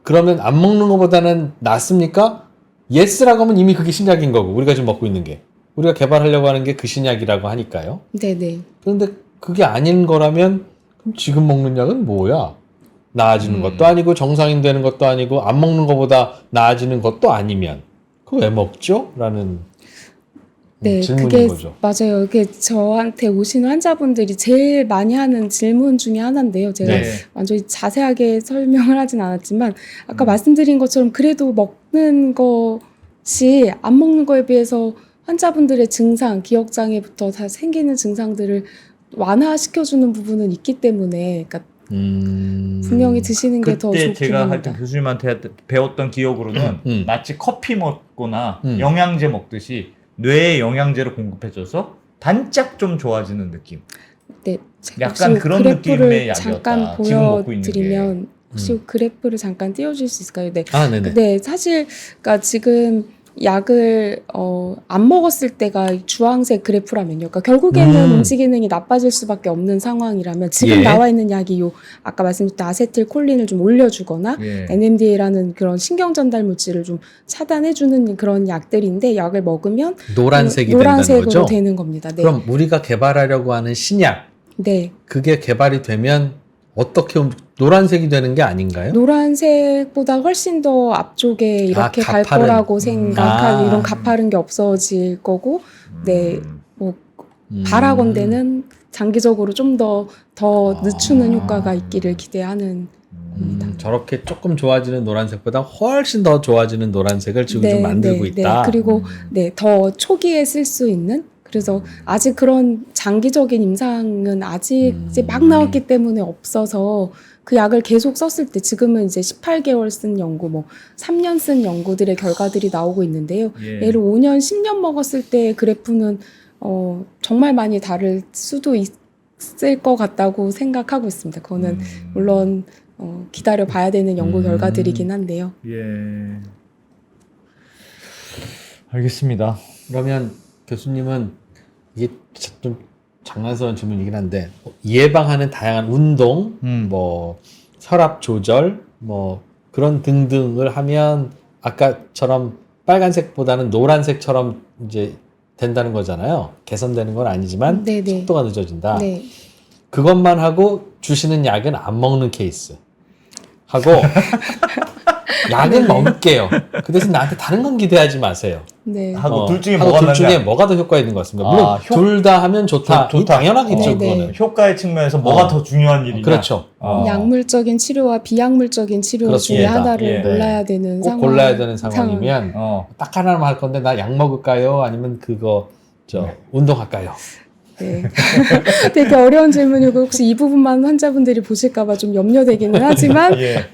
그러면 안 먹는 것보다는 낫습니까? 예스라고 하면 이미 그게 신약인 거고 우리가 지금 먹고 있는 게. 우리가 개발하려고 하는 게 그 신약이라고 하니까요. 네네. 그런데 그게 아닌 거라면 그럼 지금 먹는 약은 뭐야? 나아지는 것도 아니고 정상인 되는 것도 아니고 안 먹는 것보다 나아지는 것도 아니면 그거 왜 먹죠? 라는 네, 질문인 그게 거죠. 맞아요. 그게 저한테 오시는 환자분들이 제일 많이 하는 질문 중에 하나인데요. 제가 네. 완전히 자세하게 설명을 하진 않았지만 아까 말씀드린 것처럼 그래도 먹는 것이 안 먹는 거에 비해서 환자분들의 증상, 기억장애부터 다 생기는 증상들을 완화시켜주는 부분은 있기 때문에 그러니까 분명히 드시는 게 더 그때 좋긴 제가 합니다. 하여튼 교수님한테 배웠던 기억으로는 마치 커피 먹거나 영양제 먹듯이 뇌에 영양제를 공급해줘서 단짝 좀 좋아지는 느낌. 네, 약간 혹시 그런 그래프를 느낌의 잠깐 약이었다. 지금 먹고 있는 게. 보여드리면 혹시 그래프를 잠깐 띄워줄 수 있을까요? 네. 아, 네네. 네, 사실 그러니까 지금 약을 안 먹었을 때가 주황색 그래프라면요. 그러니까 결국에는 인지 기능이 나빠질 수밖에 없는 상황이라면 지금 예. 나와 있는 약이 요 아까 말씀드렸던 아세틸콜린을 좀 올려주거나 예. NMDA라는 그런 신경 전달 물질을 좀 차단해주는 그런 약들인데 약을 먹으면 노란색이 노란색으로 된다는 거죠? 되는 겁니다. 네. 그럼 우리가 개발하려고 하는 신약 네. 그게 개발이 되면 어떻게 노란색이 되는 게 아닌가요? 노란색보다 훨씬 더 앞쪽에 이렇게 갈 가파른. 거라고 생각하고 아. 이런 가파른 게 없어질 거고 네, 뭐 바라건대는 장기적으로 좀 더 늦추는 효과가 있기를 기대하는 겁니다. 저렇게 조금 좋아지는 노란색보다 훨씬 더 좋아지는 노란색을 지금 좀 만들고 있다. 네. 그리고 네, 더 초기에 쓸 수 있는 그래서 아직 그런 장기적인 임상은 아직 이제 막 나왔기 때문에 없어서 그 약을 계속 썼을 때 지금은 이제 18개월 쓴 연구, 뭐 3년 쓴 연구들의 결과들이 나오고 있는데요. 예. 얘를 5년, 10년 먹었을 때 그래프는 정말 많이 다를 수도 있을 것 같다고 생각하고 있습니다. 그거는 물론 기다려 봐야 되는 연구 결과들이긴 한데요. 예. 알겠습니다. 그러면 교수님은 이게 좀 장난스러운 질문이긴 한데 예방하는 다양한 운동, 뭐 혈압 조절, 뭐 그런 등등을 하면 아까처럼 빨간색보다는 노란색처럼 이제 된다는 거잖아요. 개선되는 건 아니지만 네네. 속도가 늦어진다. 네. 그것만 하고 주시는 약은 안 먹는 케이스 하고 약은 먹을게요. 그 대신 나한테 다른 건 기대하지 마세요. 네. 하고 둘 중에 하고 뭐가 둘 중에 낫냐? 뭐가 더 효과 있는 것 같습니다. 물론 아, 둘 다 하면 좋다. 좋다. 당연하겠죠. 네네. 그거는. 효과의 측면에서 뭐가 더 중요한 일이냐? 그렇죠. 약물적인 치료와 비약물적인 치료 중에 그렇습니다. 하나를 예. 골라야 되는 꼭 상황. 골라야 되는 상황이면 어. 딱 하나만 할 건데 나 약 먹을까요? 아니면 그거 운동할까요? 네. 되게 어려운 질문이고 혹시 이 부분만 환자분들이 보실까봐 좀 염려되기는 하지만 예.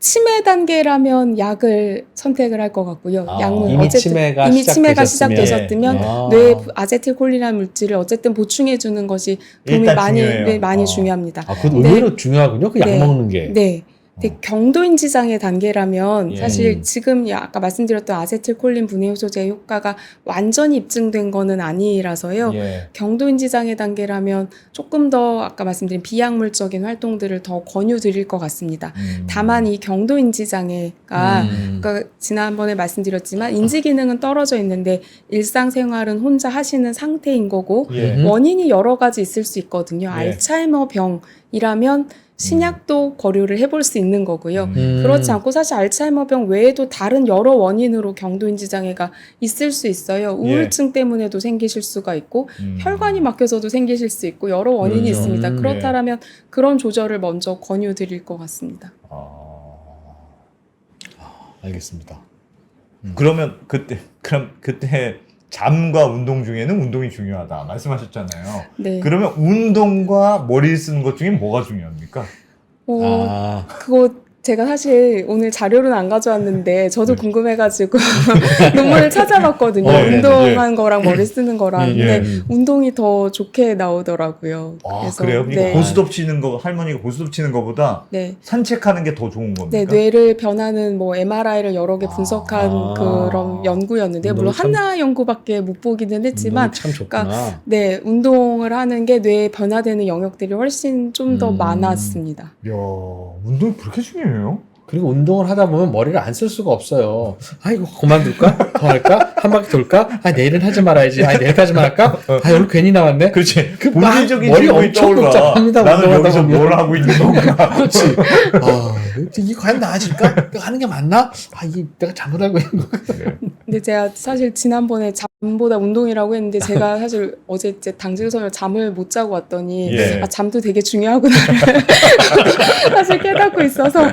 치매 단계라면 약을 선택을 할 것 같고요. 약물 이미 어쨌든 치매가 이미 치매가 시작되셨으면. 시작되셨다면 예. 뇌에 아제틸콜린이라는 물질을 어쨌든 보충해 주는 것이 도움이 일단 많이 중요해요. 네, 많이 중요합니다. 그거 의외로 중요하군요. 그 약 네. 먹는 게. 네. 근데 경도인지 장애 단계라면 예. 사실 지금 아까 말씀드렸던 아세틸콜린 분해 효소제의 효과가 완전히 입증된 거는 아니라서요. 예. 경도인지 장애 단계라면 조금 더 아까 말씀드린 비약물적인 활동들을 더 권유드릴 것 같습니다. 다만 이 경도인지 장애가 그러니까 지난번에 말씀드렸지만 인지 기능은 떨어져 있는데 일상생활은 혼자 하시는 상태인 거고 예. 원인이 여러 가지 있을 수 있거든요. 예. 알츠하이머 병이라면 신약도 거류를 해볼 수 있는 거고요. 음. 그렇지 않고 사실 알츠하이머병 외에도 다른 여러 원인으로 경도인지 장애가 있을 수 있어요. 우울증 때문에도 생기실 수가 있고 혈관이 막혀서도 생기실 수 있고 여러 원인이 그렇죠. 있습니다. 그렇다면 그런 조절을 먼저 권유드릴 것 같습니다. 알겠습니다. 그러면 그때 잠과 운동 중에는 운동이 중요하다 말씀하셨잖아요. 네. 그러면 운동과 머리를 쓰는 것 중에 뭐가 중요합니까? 그거 제가 사실 오늘 자료는 안 가져왔는데 저도 네. 궁금해가지고 논문을 찾아봤거든요. 네, 운동한 거랑 머리 쓰는 거랑. 근데 예. 운동이 더 좋게 나오더라고요. 그래서 그래요? 그러니까 네. 고스톱 치는 거 할머니가 고스톱 치는 거보다 네. 산책하는 게 더 좋은 겁니까? 네, 뇌를 변하는 뭐 MRI를 여러 개 분석한 그런 연구였는데 물론 운동이 참- 하나 연구밖에 못 보기는 했지만 참 좋구나. 그러니까 네, 운동을 하는 게 뇌에 변화되는 영역들이 훨씬 좀 더 많았습니다. 이야, 운동이 그렇게 중요해요? 그리고 운동을 하다 보면 머리를 안 쓸 수가 없어요. 아, 이거 그만둘까? 더 할까? 한 바퀴 돌까? 아, 내일은 하지 말아야지. 아, 내일까지만 할까? 아, 오늘 괜히 나왔네? 그렇지. 그 본질적인 머리 질문이 엄청 떠올라. 복잡합니다, 나는 운동하다 여기서 보면. 뭘 하고 있는 건가? 그렇지. 아, 이게 과연 나아질까? 내가 하는 게 맞나? 아, 이게 내가 잘못 알고 있는 거. 근데 제가 사실 지난번에 잠보다 운동이라고 했는데 제가 사실 어제 이제 당직선을 잠을 못 자고 왔더니 예. 잠도 되게 중요하구나 사실 깨닫고 있어서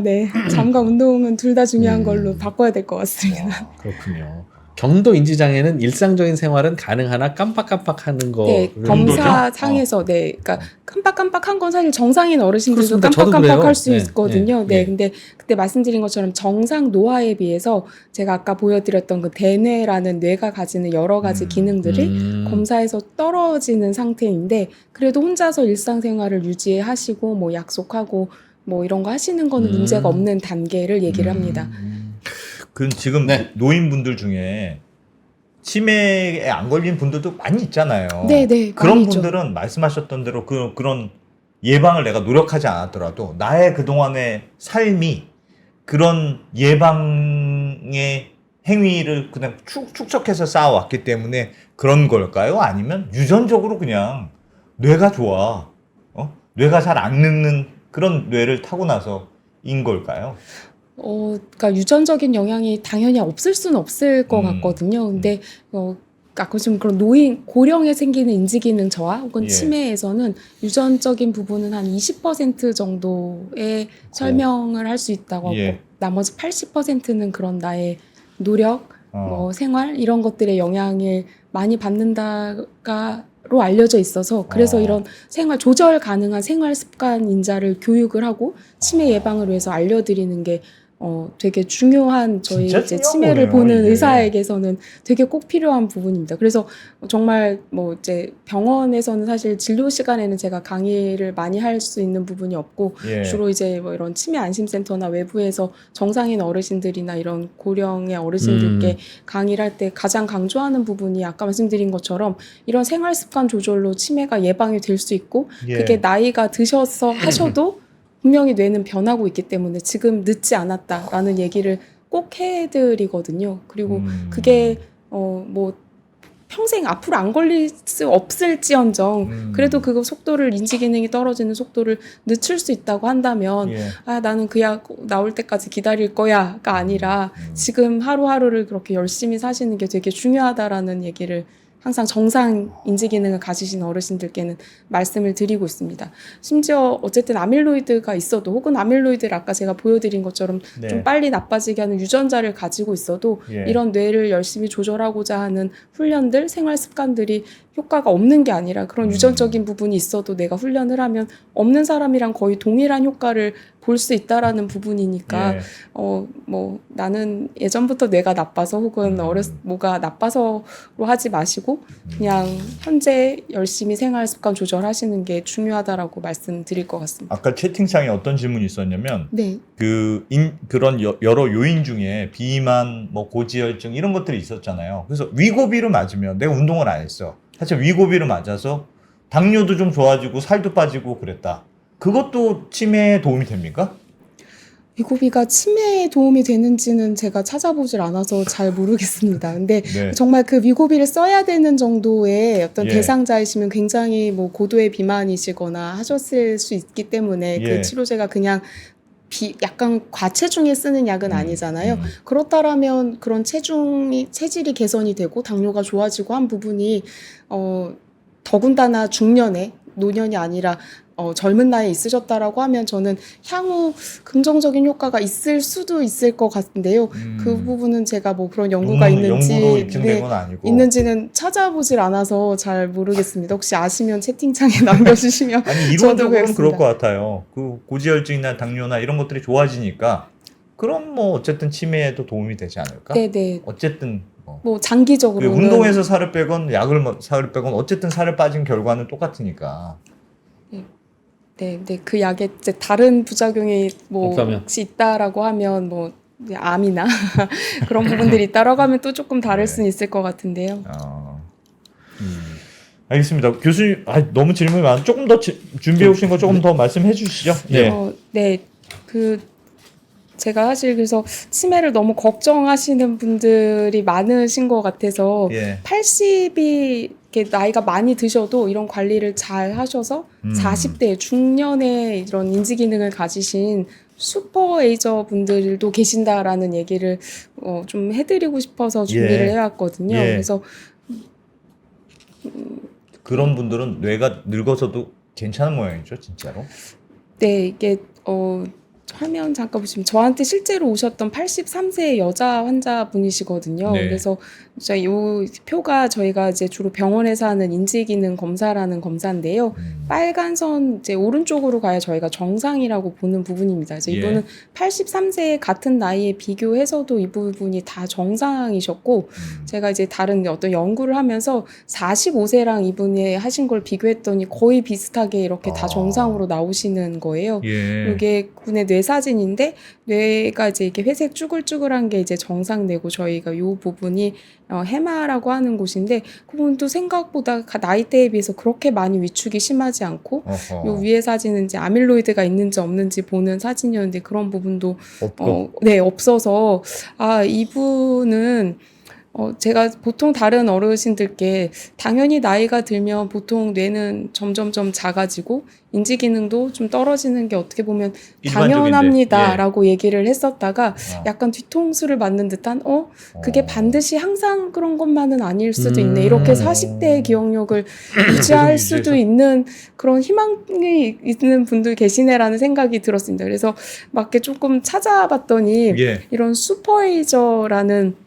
네, 잠과 운동은 둘 다 중요한 걸로 바꿔야 될 것 같습니다. 그렇군요. 경도 인지 장애는 일상적인 생활은 가능하나 깜빡깜빡하는 거. 네, 검사상에서 네, 그러니까 깜빡깜빡한 건 사실 정상인 어르신들도 그렇습니다. 저도 깜빡깜빡할 그래요. 수 네, 있거든요. 네, 네, 근데 그때 말씀드린 것처럼 정상 노화에 비해서 제가 아까 보여드렸던 그 대뇌라는 뇌가 가지는 여러 가지 기능들이 검사에서 떨어지는 상태인데 그래도 혼자서 일상생활을 유지하시고 뭐 약속하고 뭐 이런 거 하시는 거는 문제가 없는 단계를 얘기를 합니다. 그 지금 네. 노인분들 중에 치매에 안 걸린 분들도 많이 있잖아요. 네, 네, 그런 많이 있죠. 분들은 말씀하셨던 대로 그런 예방을 내가 노력하지 않았더라도 나의 그동안의 삶이 그런 예방의 행위를 그냥 축적해서 쌓아왔기 때문에 그런 걸까요? 아니면 유전적으로 그냥 뇌가 좋아, 뇌가 잘 안 늙는 그런 뇌를 타고나서인 걸까요? 그러니까 유전적인 영향이 당연히 없을 수는 없을 것 같거든요. 근데 아까 좀 그런 고령에 생기는 인지기능 저하 혹은 예. 치매에서는 유전적인 부분은 한 20% 정도의 설명을 할 수 있다고 하고 예. 나머지 80%는 그런 나의 노력, 어. 뭐 생활 이런 것들의 영향을 많이 받는다로 알려져 있어서 그래서 이런 생활 조절 가능한 생활 습관 인자를 교육을 하고 치매 예방을 위해서 알려드리는 게 되게 중요한 저희 진짜 이제 중요한 치매를 거네요, 보는 이게. 의사에게서는 되게 꼭 필요한 부분입니다. 그래서 정말 뭐 이제 병원에서는 사실 진료 시간에는 제가 강의를 많이 할 수 있는 부분이 없고 예. 주로 이제 뭐 이런 치매 안심센터나 외부에서 정상인 어르신들이나 이런 고령의 어르신들께 강의를 할 때 가장 강조하는 부분이 아까 말씀드린 것처럼 이런 생활 습관 조절로 치매가 예방이 될 수 있고 예. 그게 나이가 드셔서 하셔도 분명히 뇌는 변하고 있기 때문에 지금 늦지 않았다라는 얘기를 꼭 해드리거든요. 그리고 그게 뭐 평생 앞으로 안 걸릴 수 없을지언정 그래도 그거 속도를 인지 기능이 떨어지는 속도를 늦출 수 있다고 한다면 예. 아 나는 그 약 나올 때까지 기다릴 거야가 아니라 지금 하루하루를 그렇게 열심히 사시는 게 되게 중요하다라는 얘기를 항상 정상 인지 기능을 가지신 어르신들께는 말씀을 드리고 있습니다. 심지어 어쨌든 아밀로이드가 있어도 혹은 아밀로이드를 아까 제가 보여드린 것처럼 네. 좀 빨리 나빠지게 하는 유전자를 가지고 있어도 예. 이런 뇌를 열심히 조절하고자 하는 훈련들, 생활 습관들이 효과가 없는 게 아니라 그런 유전적인 부분이 있어도 내가 훈련을 하면 없는 사람이랑 거의 동일한 효과를 볼 수 있다라는 부분이니까 예. 뭐 나는 예전부터 뇌가 나빠서 혹은 뭐가 나빠서로 하지 마시고 그냥 현재 열심히 생활 습관 조절하시는 게 중요하다라고 말씀드릴 것 같습니다. 아까 채팅창에 어떤 질문이 있었냐면 네. 그런 여러 요인 중에 비만, 뭐 고지혈증 이런 것들이 있었잖아요. 그래서 위고비를 맞으면 내가 운동을 안 했어. 사실 위고비를 맞아서 당뇨도 좀 좋아지고 살도 빠지고 그랬다. 그것도 치매에 도움이 됩니까? 위고비가 치매에 도움이 되는지는 제가 찾아보질 않아서 잘 모르겠습니다. 근데 네. 정말 그 위고비를 써야 되는 정도의 어떤 예. 대상자이시면 굉장히 뭐 고도의 비만이시거나 하셨을 수 있기 때문에 예. 그 치료제가 그냥 약간 과체중에 쓰는 약은 아니잖아요. 그렇다라면 그런 체질이 개선이 되고 당뇨가 좋아지고 한 부분이 더군다나 중년에 노년이 아니라 젊은 나이에 있으셨다라고 하면 저는 향후 긍정적인 효과가 있을 수도 있을 것 같은데요. 그 부분은 제가 뭐 그런 연구가 있는지 연구로 입증된 건 아니고 있는지는 찾아보질 않아서 잘 모르겠습니다. 혹시 아시면 채팅창에 남겨주시면 아니 저도 이론적으로는 뵙겠습니다. 그럴 것 같아요. 그 고지혈증이나 당뇨나 이런 것들이 좋아지니까 그럼 뭐 어쨌든 치매에도 도움이 되지 않을까? 네네. 어쨌든 뭐 장기적으로는 운동해서 살을 빼건 살을 빼건 어쨌든 살을 빠진 결과는 똑같으니까. 네, 그 약에 이제 다른 부작용이 뭐 없다면. 혹시 있다라고 하면 뭐 암이나 그런 부분들이 있다라고 하면 또 조금 다를 네. 수는 있을 것 같은데요. 알겠습니다. 교수님, 너무 질문이 많아. 조금 더 준비해 오신 거 조금 더 말씀해 주시죠. 네. 네, 제가 사실 그래서 치매를 너무 걱정하시는 분들이 많으신 것 같아서 예. 80이 이렇게 나이가 많이 드셔도 이런 관리를 잘 하셔서 40대 중년에 이런 인지 기능을 가지신 슈퍼에이저 분들도 계신다라는 얘기를 좀 해드리고 싶어서 준비를 해왔거든요. 예. 그래서 그런 분들은 뇌가 늙어서도 괜찮은 모양이죠, 진짜로. 네, 이게 화면 잠깐 보시면 저한테 실제로 오셨던 83세 여자 환자분이시거든요. 네. 그래서 이 표가 저희가 이제 주로 병원에서 하는 인지기능 검사라는 검사인데요. 빨간 선 이제 오른쪽으로 가야 저희가 정상이라고 보는 부분입니다. 그래서 예. 이분은 83세 같은 나이에 비교해서도 이 부분이 다 정상이셨고 제가 이제 다른 어떤 연구를 하면서 45세랑 이분이 하신 걸 비교했더니 거의 비슷하게 이렇게 다 정상으로 나오시는 거예요. 예. 이게 군의 뇌 사진인데 뇌가 이제 이렇게 회색 쭈글쭈글한 게 이제 정상뇌고 저희가 요 부분이 해마라고 하는 곳인데 그 부분도 생각보다 나이대에 비해서 그렇게 많이 위축이 심하지 않고 요 위에 사진은 이제 아밀로이드가 있는지 없는지 보는 사진이었는데 그런 부분도 없고. 네, 없어서 이분은 제가 보통 다른 어르신들께 당연히 나이가 들면 보통 뇌는 점점점 작아지고 인지 기능도 좀 떨어지는 게 어떻게 보면 당연합니다라고 얘기를 했었다가 약간 뒤통수를 맞는 듯한 그게 반드시 항상 그런 것만은 아닐 수도 있네. 이렇게 40대의 기억력을 유지할 수도 있는 그런 희망이 있는 분들 계시네라는 생각이 들었습니다. 그래서 막 이렇게 조금 찾아봤더니 이런 슈퍼에이저라는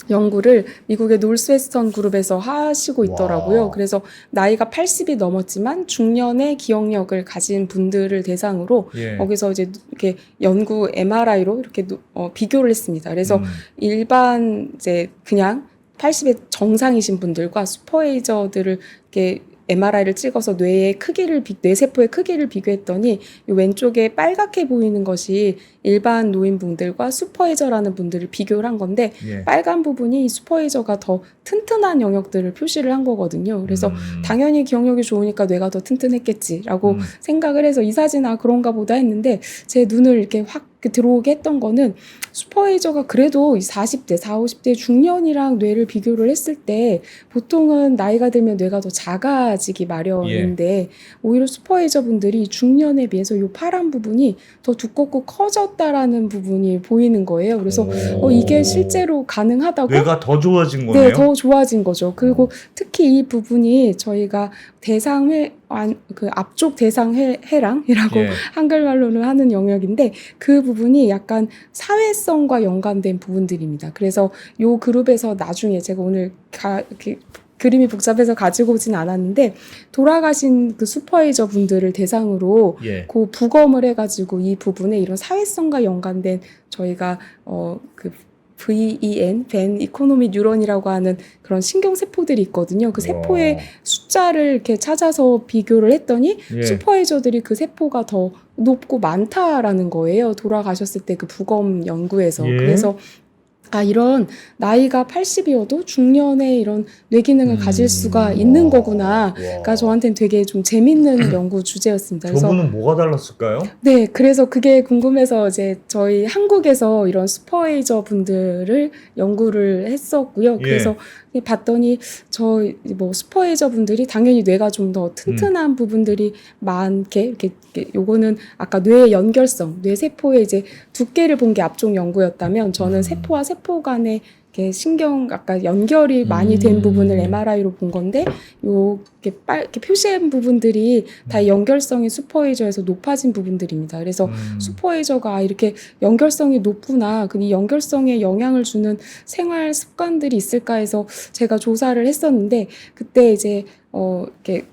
연구를 미국의 노스웨스턴 그룹에서 하시고 있더라고요. 와. 그래서 나이가 80이 넘었지만 중년의 기억력을 가진 분들을 대상으로 예. 거기서 이제 이렇게 연구 MRI로 이렇게 비교를 했습니다. 그래서 일반 이제 그냥 80의 정상이신 분들과 슈퍼에이저들을 이렇게 MRI를 찍어서 뇌의 크기를 뇌세포의 크기를 비교했더니 이 왼쪽에 빨갛게 보이는 것이 일반 노인분들과 슈퍼에이저라는 분들을 비교를 한 건데 예. 빨간 부분이 슈퍼에이저가 더 튼튼한 영역들을 표시를 한 거거든요. 그래서 당연히 기억력이 좋으니까 뇌가 더 튼튼했겠지라고 생각을 해서 이 사진 그런가 보다 했는데 제 눈을 이렇게 확 들어오게 했던 거는 슈퍼에이저가 그래도 40대, 40, 50대 중년이랑 뇌를 비교를 했을 때 보통은 나이가 들면 뇌가 더 작아지기 마련인데 오히려 슈퍼에이저 분들이 중년에 비해서 이 파란 부분이 더 두껍고 커졌다라는 부분이 보이는 거예요. 그래서 이게 실제로 가능하다고 뇌가 더 좋아진 거네요. 네, 더 좋아진 거죠. 그리고 특히 이 부분이 저희가 그 앞쪽 대상해랑이라고 예. 한글말로는 하는 영역인데 그 부분이 약간 사회성과 연관된 부분들입니다. 그래서 요 그룹에서 나중에 제가 오늘 그림이 복잡해서 가지고 오진 않았는데 돌아가신 그 슈퍼에이저 분들을 대상으로 예. 그 부검을 해가지고 이 부분에 이런 사회성과 연관된 저희가 그 VEN, 벤 이코노믹 뉴런이라고 하는 그런 신경세포들이 있거든요. 그 세포의 숫자를 이렇게 찾아서 비교를 했더니 예. 슈퍼에이저들이 그 세포가 더 높고 많다라는 거예요. 돌아가셨을 때 그 부검 연구에서. 예. 그래서 이런 나이가 80이어도 중년에 이런 뇌기능을 가질 수가 있는 거구나. 그러니까 저한테는 되게 좀 재밌는 연구 주제였습니다. 그래서 저분은 뭐가 달랐을까요? 네, 그래서 그게 궁금해서 이제 저희 한국에서 이런 슈퍼에이저 분들을 연구를 했었고요. 그래서 봤더니 뭐 슈퍼에이저 분들이 당연히 뇌가 좀 더 튼튼한 부분들이 많게 이렇게 요거는 아까 뇌의 연결성, 뇌세포의 이제 두께를 본 게 앞쪽 연구였다면 저는 세포와 세포 간의 이렇게 아까 연결이 많이 된 부분을 MRI로 본 건데, 이렇게 표시한 부분들이 다 연결성이 슈퍼에이저에서 높아진 부분들입니다. 그래서 슈퍼에이저가 이렇게 연결성이 높구나, 이 연결성에 영향을 주는 생활 습관들이 있을까 해서 제가 조사를 했었는데, 그때 이제, 이렇게,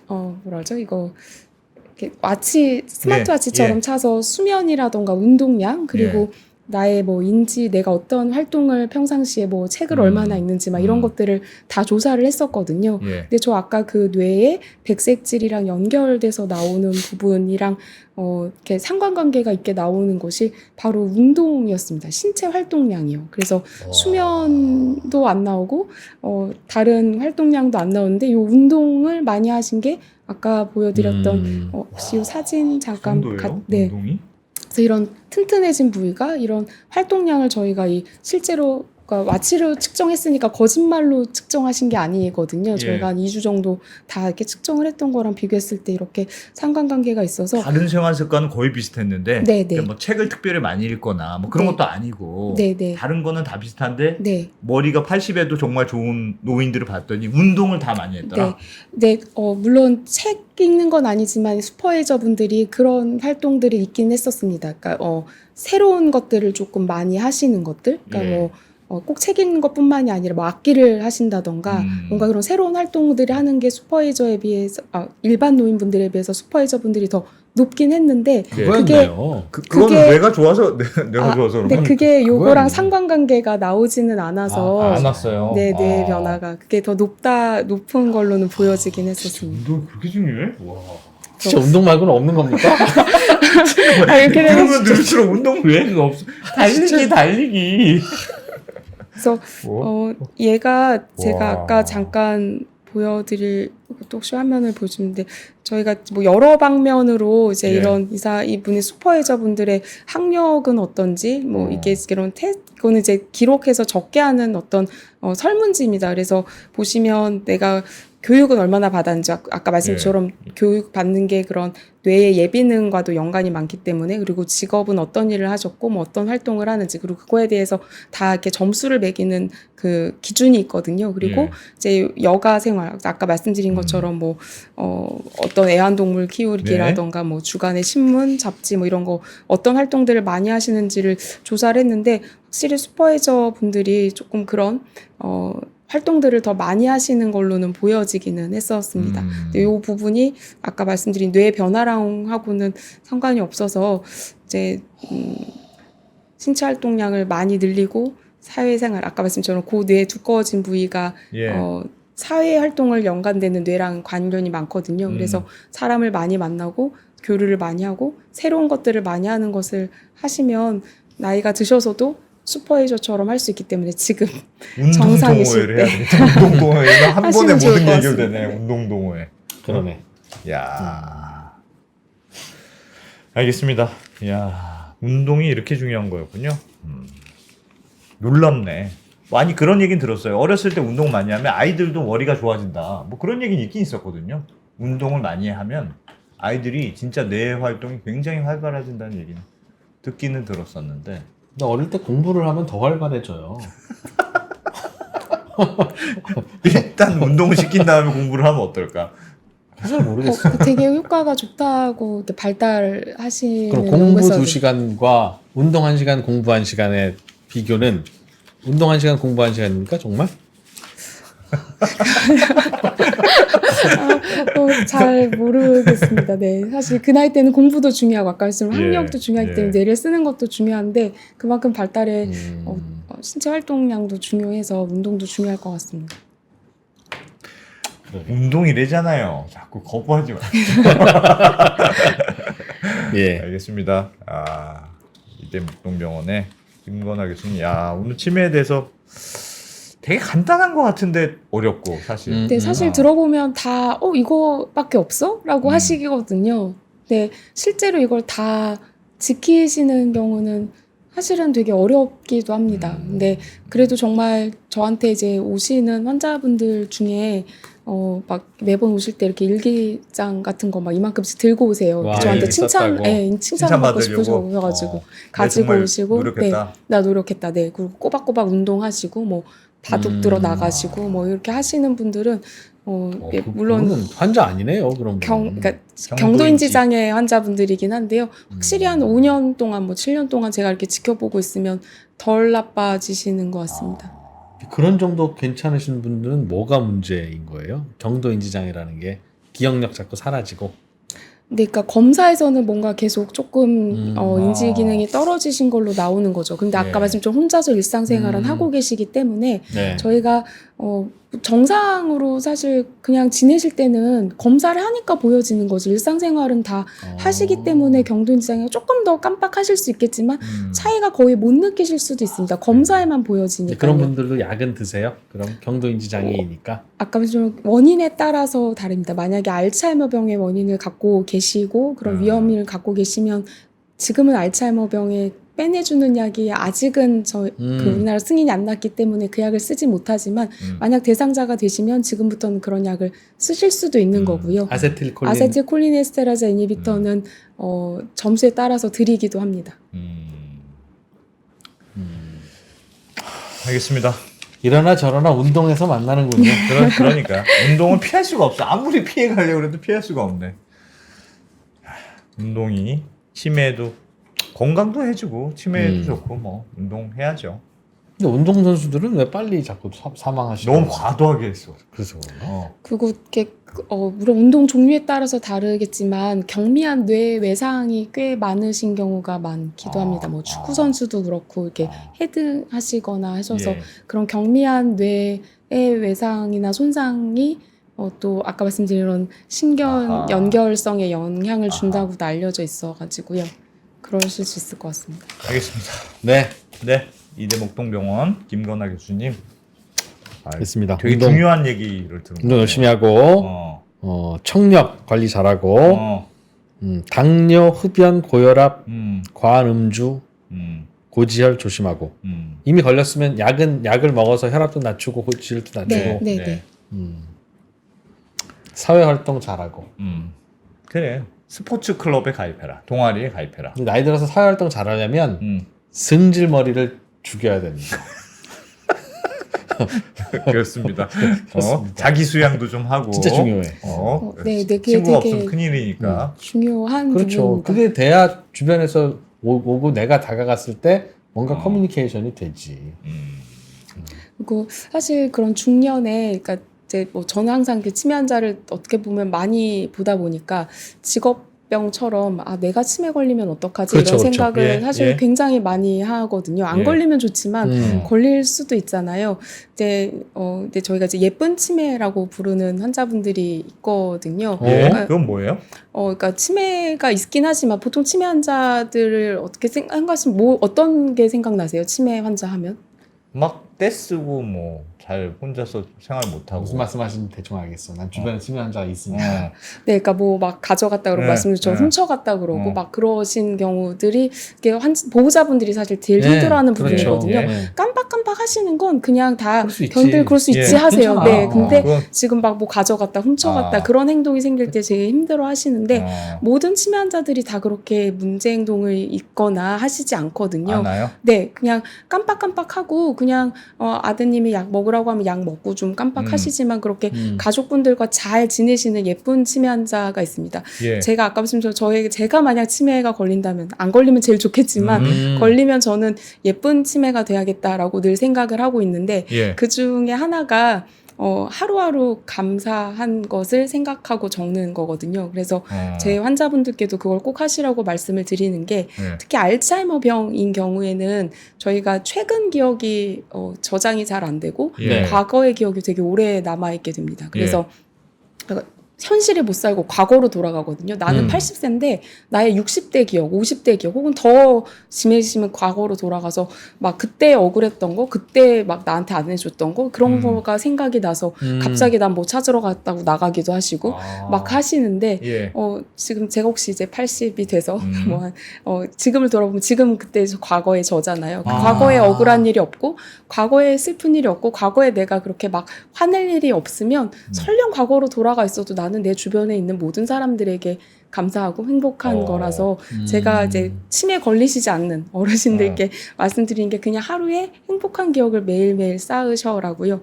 뭐라 하죠? 이거, 이렇게 스마트워치처럼 차서 수면이라던가 운동량, 그리고 나의 뭐 인지, 내가 어떤 활동을 평상시에 뭐 책을 얼마나 읽는지 막 이런 것들을 다 조사를 했었거든요. 근데 저 아까 그 뇌에 백색질이랑 연결돼서 나오는 부분이랑 이렇게 상관관계가 있게 나오는 것이 바로 운동이었습니다. 신체 활동량이요. 그래서 수면도 안 나오고 다른 활동량도 안 나오는데 이 운동을 많이 하신 게 아까 보여드렸던 혹시 이 사진 잠깐 네. 운동이? 그래서 이런 튼튼해진 부위가 이런 활동량을 저희가 실제로 그러니까 와치로 측정했으니까 거짓말로 측정하신 게 아니거든요. 저희가 한 2주 정도 다 이렇게 측정을 했던 거랑 비교했을 때 이렇게 상관관계가 있어서 다른 생활 습관은 거의 비슷했는데 그러니까 뭐 책을 특별히 많이 읽거나 뭐 그런 것도 아니고 다른 거는 다 비슷한데 머리가 80에도 정말 좋은 노인들을 봤더니 운동을 다 많이 했더라. 물론 책 읽는 건 아니지만 슈퍼에이저 분들이 그런 활동들이 있긴 했었습니다. 그러니까 새로운 것들을 조금 많이 하시는 것들, 그러니까 꼭 책 읽는 것뿐만이 아니라 뭐 악기를 하신다던가 뭔가 그런 새로운 활동들을 하는 게 슈퍼에이저에 비해서 일반 노인분들에 비해서 슈퍼에이저 분들이 더 높긴 했는데 그거는 뇌가 좋아서 뇌가 좋아서 근데 그게 요거랑 상관관계가 나오지는 않아서 안 왔어요. 뇌 변화가 그게 더 높은 걸로는 보여지긴 했었습니다. 운동 그렇게 중요해? 와. 진짜 운동 말고는 없는 겁니까? 그러면 늘수록 운동 뇌가 없어. 달리기. 그래서 얘가 제가 아까 잠깐 보여드릴 것도 혹시 화면을 보여주는데 저희가 뭐 여러 방면으로 이제 이분의 슈퍼에이저 분들의 학력은 어떤지 뭐 이게 이런 이거는 이제 기록해서 적게 하는 어떤 설문지입니다. 그래서 보시면 내가 교육은 얼마나 받았는지 아까 말씀처럼 교육 받는 게 그런 뇌의 예비능과도 연관이 많기 때문에 그리고 직업은 어떤 일을 하셨고 뭐 어떤 활동을 하는지 그리고 그거에 대해서 다 이렇게 점수를 매기는 그 기준이 있거든요. 그리고 이제 여가 생활 아까 말씀드린 것처럼 뭐 어떤 애완동물 키우기라던가 뭐 주간의 신문, 잡지 뭐 이런 거 어떤 활동들을 많이 하시는지를 조사를 했는데 확실히 슈퍼바이저 분들이 조금 그런 활동들을 더 많이 하시는 걸로는 보여지기는 했었습니다. 근데 이 부분이 아까 말씀드린 뇌 변화랑하고는 상관이 없어서 이제 신체 활동량을 많이 늘리고 사회생활 아까 말씀처럼 그 뇌 두꺼워진 부위가 사회 활동을 연관되는 뇌랑 관련이 많거든요. 그래서 사람을 많이 만나고 교류를 많이 하고 새로운 것들을 많이 하는 것을 하시면 나이가 드셔서도 슈퍼바이저처럼 할 수 있기 때문에 지금 정상이실 때 운동동호회는 한 번에 하시면 좋을 모든 게 것 해결되네. 운동동호회. 그러네. 야, 알겠습니다. 야, 운동이 이렇게 중요한 거였군요. 놀랍네. 많이 그런 얘기는 들었어요. 어렸을 때 운동 많이 하면 아이들도 머리가 좋아진다. 뭐 그런 얘기는 있긴 있었거든요. 운동을 많이 하면 아이들이 진짜 뇌 활동이 굉장히 활발해진다는 얘기는 듣기는 들었었는데. 근데 어릴 때 공부를 하면 더 활발해져요. 일단 운동을 시킨 다음에 공부를 하면 어떨까? 잘 모르겠어요. 되게 효과가 좋다고 발달하시는 그럼 공부 연구에서 2시간과 운동 1시간, 공부 1시간의 비교는 운동 1시간, 공부 1시간입니까? 정말? 잘 모르겠습니다. 네, 사실 그 나이 때는 공부도 중요하고 아까 말씀드린 학력도 중요하기 때문에 뇌를 쓰는 것도 중요한데 그만큼 발달에 신체 활동량도 중요해서 운동도 중요할 것 같습니다. 운동이래잖아요. 자꾸 거부하지 마. 예. 알겠습니다. 이대 목동병원의 김건아 교수님. 야, 오늘 치매에 대해서 되게 간단한 것 같은데 어렵고 사실. 근데 사실 들어보면 다 이거밖에 없어? 라고 하시거든요. 근데 실제로 이걸 다 지키시는 경우는 사실은 되게 어렵기도 합니다. 근데 그래도 정말 저한테 이제 오시는 환자분들 중에 막 매번 오실 때 이렇게 일기장 같은 거 막 이만큼씩 들고 오세요. 와, 저한테 예, 칭찬 받고 받으려고? 싶으셔가지고 가지고 오시고 노력했다. 나 노력했다. 네. 그리고 꼬박꼬박 운동하시고 뭐 바둑 들어 나가시고 뭐 이렇게 하시는 분들은 물론 그분은 환자 아니네요. 그런 분은. 그러니까 경도인지 장애 환자분들이긴 한데요. 확실히 한 5년 동안 뭐 7년 동안 제가 이렇게 지켜보고 있으면 덜 나빠지시는 것 같습니다. 그런 정도 괜찮으신 분들은 뭐가 문제인 거예요? 정도인지 장애라는 게 기억력 자꾸 사라지고. 근데 그러니까 검사에서는 뭔가 계속 조금 인지 기능이 떨어지신 걸로 나오는 거죠. 근데 아까 말씀처럼 혼자서 일상생활은 하고 계시기 때문에 저희가 정상으로 사실 그냥 지내실 때는 검사를 하니까 보여지는 거지 일상생활은 다 하시기 때문에 경도인지 장애가 조금 더 깜빡하실 수 있겠지만 차이가 거의 못 느끼실 수도 있습니다. 검사에만 보여지니까. 그런 분들도 약은 드세요? 그럼 경도인지 장애이니까? 아까 좀 원인에 따라서 다릅니다. 만약에 알츠하이머병의 원인을 갖고 계시고 그런 위험을 갖고 계시면 지금은 알츠하이머병에 빼내주는 약이 아직은 그 우리나라 승인이 안 났기 때문에 그 약을 쓰지 못하지만 만약 대상자가 되시면 지금부터는 그런 약을 쓰실 수도 있는 거고요. 아세틸콜린에스테라제 이니비터는 점수에 따라서 드리기도 합니다. 알겠습니다. 이러나 저러나 운동에서 만나는군요. 그러니까 운동은 피할 수가 없어. 아무리 피해 가려고 해도 피할 수가 없네. 운동이 치매도 건강도 해주고 치매도 좋고 뭐 운동해야죠. 근데 운동선수들은 왜 빨리 자꾸 사망하시고 너무 과도하게 했어. 그래서 그런가? 그리고 이렇게 물론 운동 종류에 따라서 다르겠지만 경미한 뇌 외상이 꽤 많으신 경우가 많기도 합니다. 뭐 축구 선수도 그렇고 이렇게 헤드 하시거나 하셔서 그런 경미한 뇌의 외상이나 손상이 또 아까 말씀드린 이런 신경 연결성에 영향을 준다고도 알려져 있어가지고요. 그러실 수 있을 것 같습니다. 알겠습니다. 네. 이대 목동병원 김건아 교수님. 됐습니다. 되게 중요한 얘기를 들은 운동 열심히 하고 청력 관리 잘하고 당뇨, 흡연, 고혈압, 과한 음주, 고지혈 조심하고 이미 걸렸으면 약을 먹어서 혈압도 낮추고 고지혈도 낮추고 네. 사회 활동 잘하고. 그래. 스포츠 클럽에 가입해라. 동아리에 가입해라. 나이 들어서 사회 활동 잘하려면 승질머리를 죽여야 됩니다. 그렇습니다. 그렇습니다. 자기 수양도 좀 하고. 진짜 중요해. 네, 그게 친구가 되게 없으면 큰일이니까. 중요한 그렇죠. 부분입니다. 그게 돼야 주변에서 오고 내가 다가갔을 때 뭔가 커뮤니케이션이 되지. 그리고 사실 그런 중년에, 그러니까 이제 뭐 저는 항상 그 치매 환자를 어떻게 보면 많이 보다 보니까 직업병처럼 내가 치매 걸리면 어떡하지 그렇죠, 이런 그렇죠. 생각을 사실 예. 굉장히 많이 하거든요. 안 예. 걸리면 좋지만 걸릴 수도 있잖아요. 이제 저희가 이제 예쁜 치매라고 부르는 환자분들이 있거든요. 예? 그러니까 그건 뭐예요? 그러니까 치매가 있긴 하지만 보통 치매 환자들을 어떻게 생각하시면 어떤 게 생각나세요? 치매 환자 하면? 막 떼쓰고 뭐 잘 혼자서 생활 못하고. 무슨 말씀하시는지 대충 알겠어. 난 주변에 치매 환자가 있으니까. 어. 네, 그러니까 뭐 막 가져갔다 그러고 네, 말씀드렸죠. 네. 훔쳐갔다 그러고 어. 막 그러신 경우들이 이게 보호자분들이 사실 제일 네, 힘들어하는 그렇죠. 부분이거든요. 네. 깜빡깜빡 하시는 건 그냥 다 그럴 수 있지. 그럴 수 있지 예, 하세요. 괜찮아. 네, 근데 그건- 지금 막 뭐 가져갔다 훔쳐갔다 그런 행동이 생길 때 제일 힘들어하시는데 모든 치매 환자들이 다 그렇게 문제 행동을 있거나 하시지 않거든요. 아나요? 네, 그냥 깜빡깜빡하고 그냥 아드님이 약 먹으라고 하면 약 먹고 좀 깜빡하시지만 그렇게 가족분들과 잘 지내시는 예쁜 치매 환자가 있습니다. 예. 제가 아까 말씀드린 제가 만약 치매가 걸린다면 안 걸리면 제일 좋겠지만 걸리면 저는 예쁜 치매가 돼야겠다라고 늘 생각을 하고 있는데 예. 그 중에 하나가 하루하루 감사한 것을 생각하고 적는 거거든요. 그래서 제 환자분들께도 그걸 꼭 하시라고 말씀을 드리는 게 예. 특히 알츠하이머 병인 경우에는 저희가 최근 기억이 저장이 잘 안 되고 예. 과거의 기억이 되게 오래 남아있게 됩니다. 그래서 현실에 못 살고 과거로 돌아가거든요. 나는 80세인데 나의 60대 기억, 50대 기억 혹은 더 심해지면 과거로 돌아가서 막 그때 억울했던 거, 그때 막 나한테 안 해줬던 거 그런 거가 생각이 나서 갑자기 난 뭐 찾으러 갔다고 나가기도 하시고 막 하시는데 예. 지금 제가 혹시 이제 80이 돼서 지금을 돌아보면 지금 그때 과거의 저잖아요. 과거에 억울한 일이 없고 과거에 슬픈 일이 없고 과거에 내가 그렇게 막 화낼 일이 없으면 설령 과거로 돌아가 있어도 나는 내 주변에 있는 모든 사람들에게 감사하고 행복한 거라서 제가 이제 치매 걸리시지 않는 어르신들께 말씀드리는 게 그냥 하루에 행복한 기억을 매일매일 쌓으셔라고요.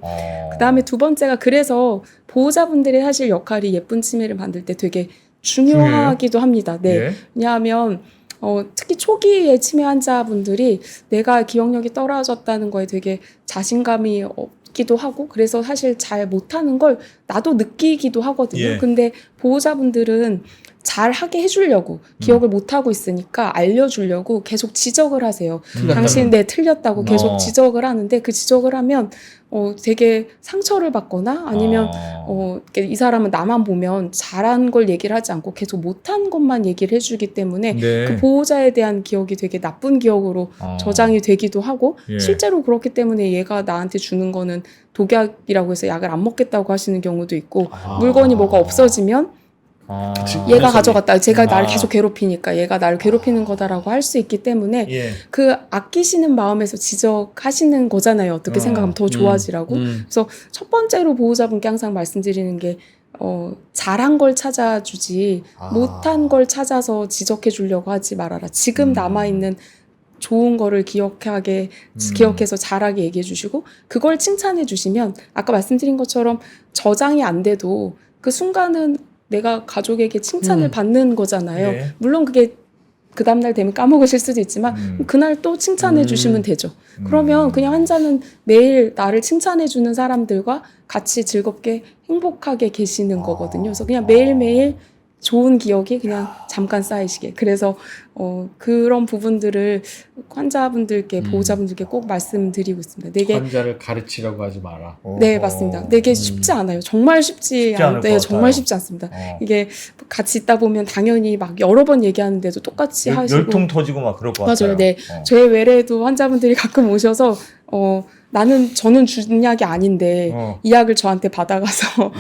그 다음에 두 번째가 그래서 보호자분들의 사실 역할이 예쁜 치매를 만들 때 되게 중요하기도 합니다. 네. 예. 왜냐하면 특히 초기의 치매 환자분들이 내가 기억력이 떨어졌다는 거에 되게 자신감이 없기도 하고 그래서 사실 잘 못하는 걸 나도 느끼기도 하거든요. 예. 근데 보호자분들은 잘 하게 해주려고 기억을 못하고 있으니까 알려주려고 계속 지적을 하세요. 당신 틀렸다고 계속 지적을 하는데 그 지적을 하면 되게 상처를 받거나 아니면 이 사람은 나만 보면 잘한 걸 얘기를 하지 않고 계속 못한 것만 얘기를 해주기 때문에 네. 그 보호자에 대한 기억이 되게 나쁜 기억으로 저장이 되기도 하고 예. 실제로 그렇기 때문에 얘가 나한테 주는 거는 독약이라고 해서 약을 안 먹겠다고 하시는 경우도 있고 물건이 뭐가 없어지면 얘가 가져갔다. 제가 나를 계속 괴롭히니까 얘가 나를 괴롭히는 거다라고 할 수 있기 때문에 예. 그 아끼시는 마음에서 지적하시는 거잖아요. 어떻게 생각하면 더 좋아지라고. 그래서 첫 번째로 보호자분께 항상 말씀드리는 게 잘한 걸 찾아주지 못한 걸 찾아서 지적해 주려고 하지 말아라. 지금 남아있는 좋은 거를 기억해서 잘하게 얘기해 주시고 그걸 칭찬해 주시면 아까 말씀드린 것처럼 저장이 안 돼도 그 순간은 내가 가족에게 칭찬을 받는 거잖아요. 네. 물론 그게 그 다음날 되면 까먹으실 수도 있지만 그날 또 칭찬해 주시면 되죠. 그러면 그냥 환자는 매일 나를 칭찬해 주는 사람들과 같이 즐겁게 행복하게 계시는 거거든요. 그래서 그냥 매일매일 좋은 기억이 그냥 잠깐 쌓이시게. 그래서 그런 부분들을 환자분들께 보호자분들께 꼭 말씀드리고 있습니다. 되게 환자를 가르치려고 하지 마라. 네, 맞습니다. 되게 쉽지 않아요. 정말 쉽지 않을 것 정말 같아요. 쉽지 않습니다. 이게 같이 있다 보면 당연히 막 여러 번 얘기하는데도 똑같이 하시고 열통 터지고 막 그럴 것 맞아요. 같아요. 네. 제 외래도 환자분들이 가끔 오셔서 저는 준 약이 아닌데 이 약을 저한테 받아가서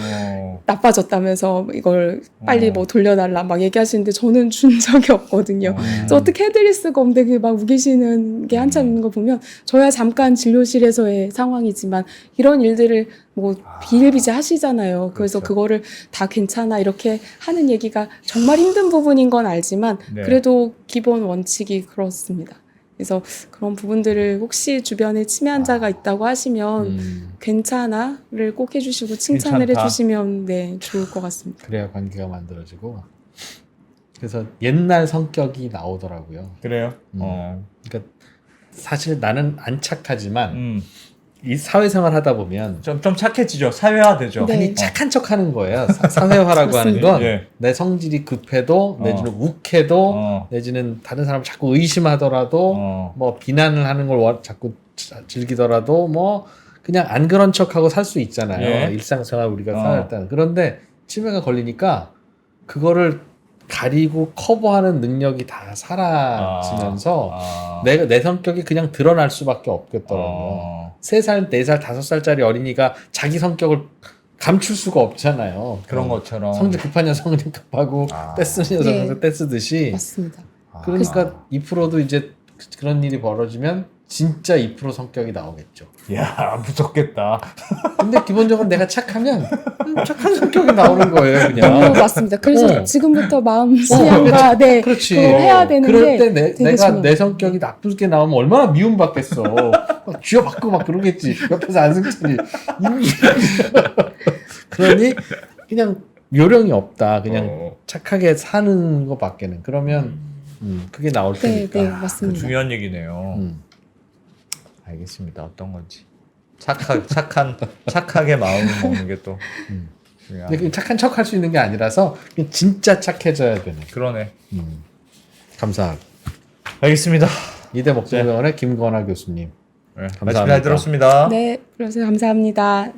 나빠졌다면서 이걸 빨리 뭐 돌려달라 막 얘기하시는데 저는 준 적이 없거든요. 그래서 어떻게 해드릴 수가 없는데 그게 막 우기시는 게 한참 있는 거 보면 저야 잠깐 진료실에서의 상황이지만 이런 일들을 뭐 비일비재 하시잖아요. 그래서 그렇죠. 그거를 다 괜찮아 이렇게 하는 얘기가 정말 힘든 부분인 건 알지만 네. 그래도 기본 원칙이 그렇습니다. 그래서 그런 부분들을 혹시 주변에 치매 환자가 있다고 하시면 괜찮아를 꼭 해주시고 칭찬을 괜찮다. 해주시면 네 좋을 것 같습니다. 그래야 관계가 만들어지고. 그래서 옛날 성격이 나오더라고요. 그래요? 그러니까 사실 나는 안 착하지만 이 사회생활 하다 보면 좀 착해지죠. 사회화되죠. 네. 아니 착한 척하는 거예요. 사회화라고 하는 건 내 예. 성질이 급해도 내지는 욱해도 내지는 다른 사람 자꾸 의심하더라도 뭐 비난을 하는 걸 자꾸 즐기더라도 뭐 그냥 안 그런 척하고 살 수 있잖아요. 예. 일상생활 우리가 살아갈 때는. 그런데 치매가 걸리니까 그거를 가리고 커버하는 능력이 다 사라지면서 내 성격이 그냥 드러날 수밖에 없겠더라고요. 3살, 4살, 5살짜리 어린이가 자기 성격을 감출 수가 없잖아요. 그런 것처럼. 성질 급한 녀석은 급하고 떼쓰는 녀석은 네. 떼쓰듯이. 맞습니다. 그러니까 2%도 이제 그런 일이 벌어지면 진짜 2% 성격이 나오겠죠. 이야, 무섭겠다. 근데 기본적으로 내가 착하면 착한 성격이 나오는 거예요, 그냥. 맞습니다. 그래서 지금부터 마음 수양과 네, 그렇지. 그걸 해야 되는데 그럴 때 내가 중요해요. 내 성격이 나쁘게 나오면 얼마나 미움받겠어. 막 쥐어받고 막 그러겠지. 옆에서 안승철이. 그러니 그냥 요령이 없다. 그냥 착하게 사는 것밖에는. 그러면 그게 나올 네, 테니까. 네, 맞습니다. 중요한 얘기네요. 알겠습니다. 어떤 건지. 착하게 마음을 먹는 게 또. 중요하네. 근데 그냥 착한 척 할 수 있는 게 아니라서 그냥 진짜 착해져야 되네. 그러네. 감사하고. 알겠습니다. 이대 목소리원의 김건아 교수님. 네, 말씀 감사합니다. 잘 들었습니다. 네, 그래서 감사합니다.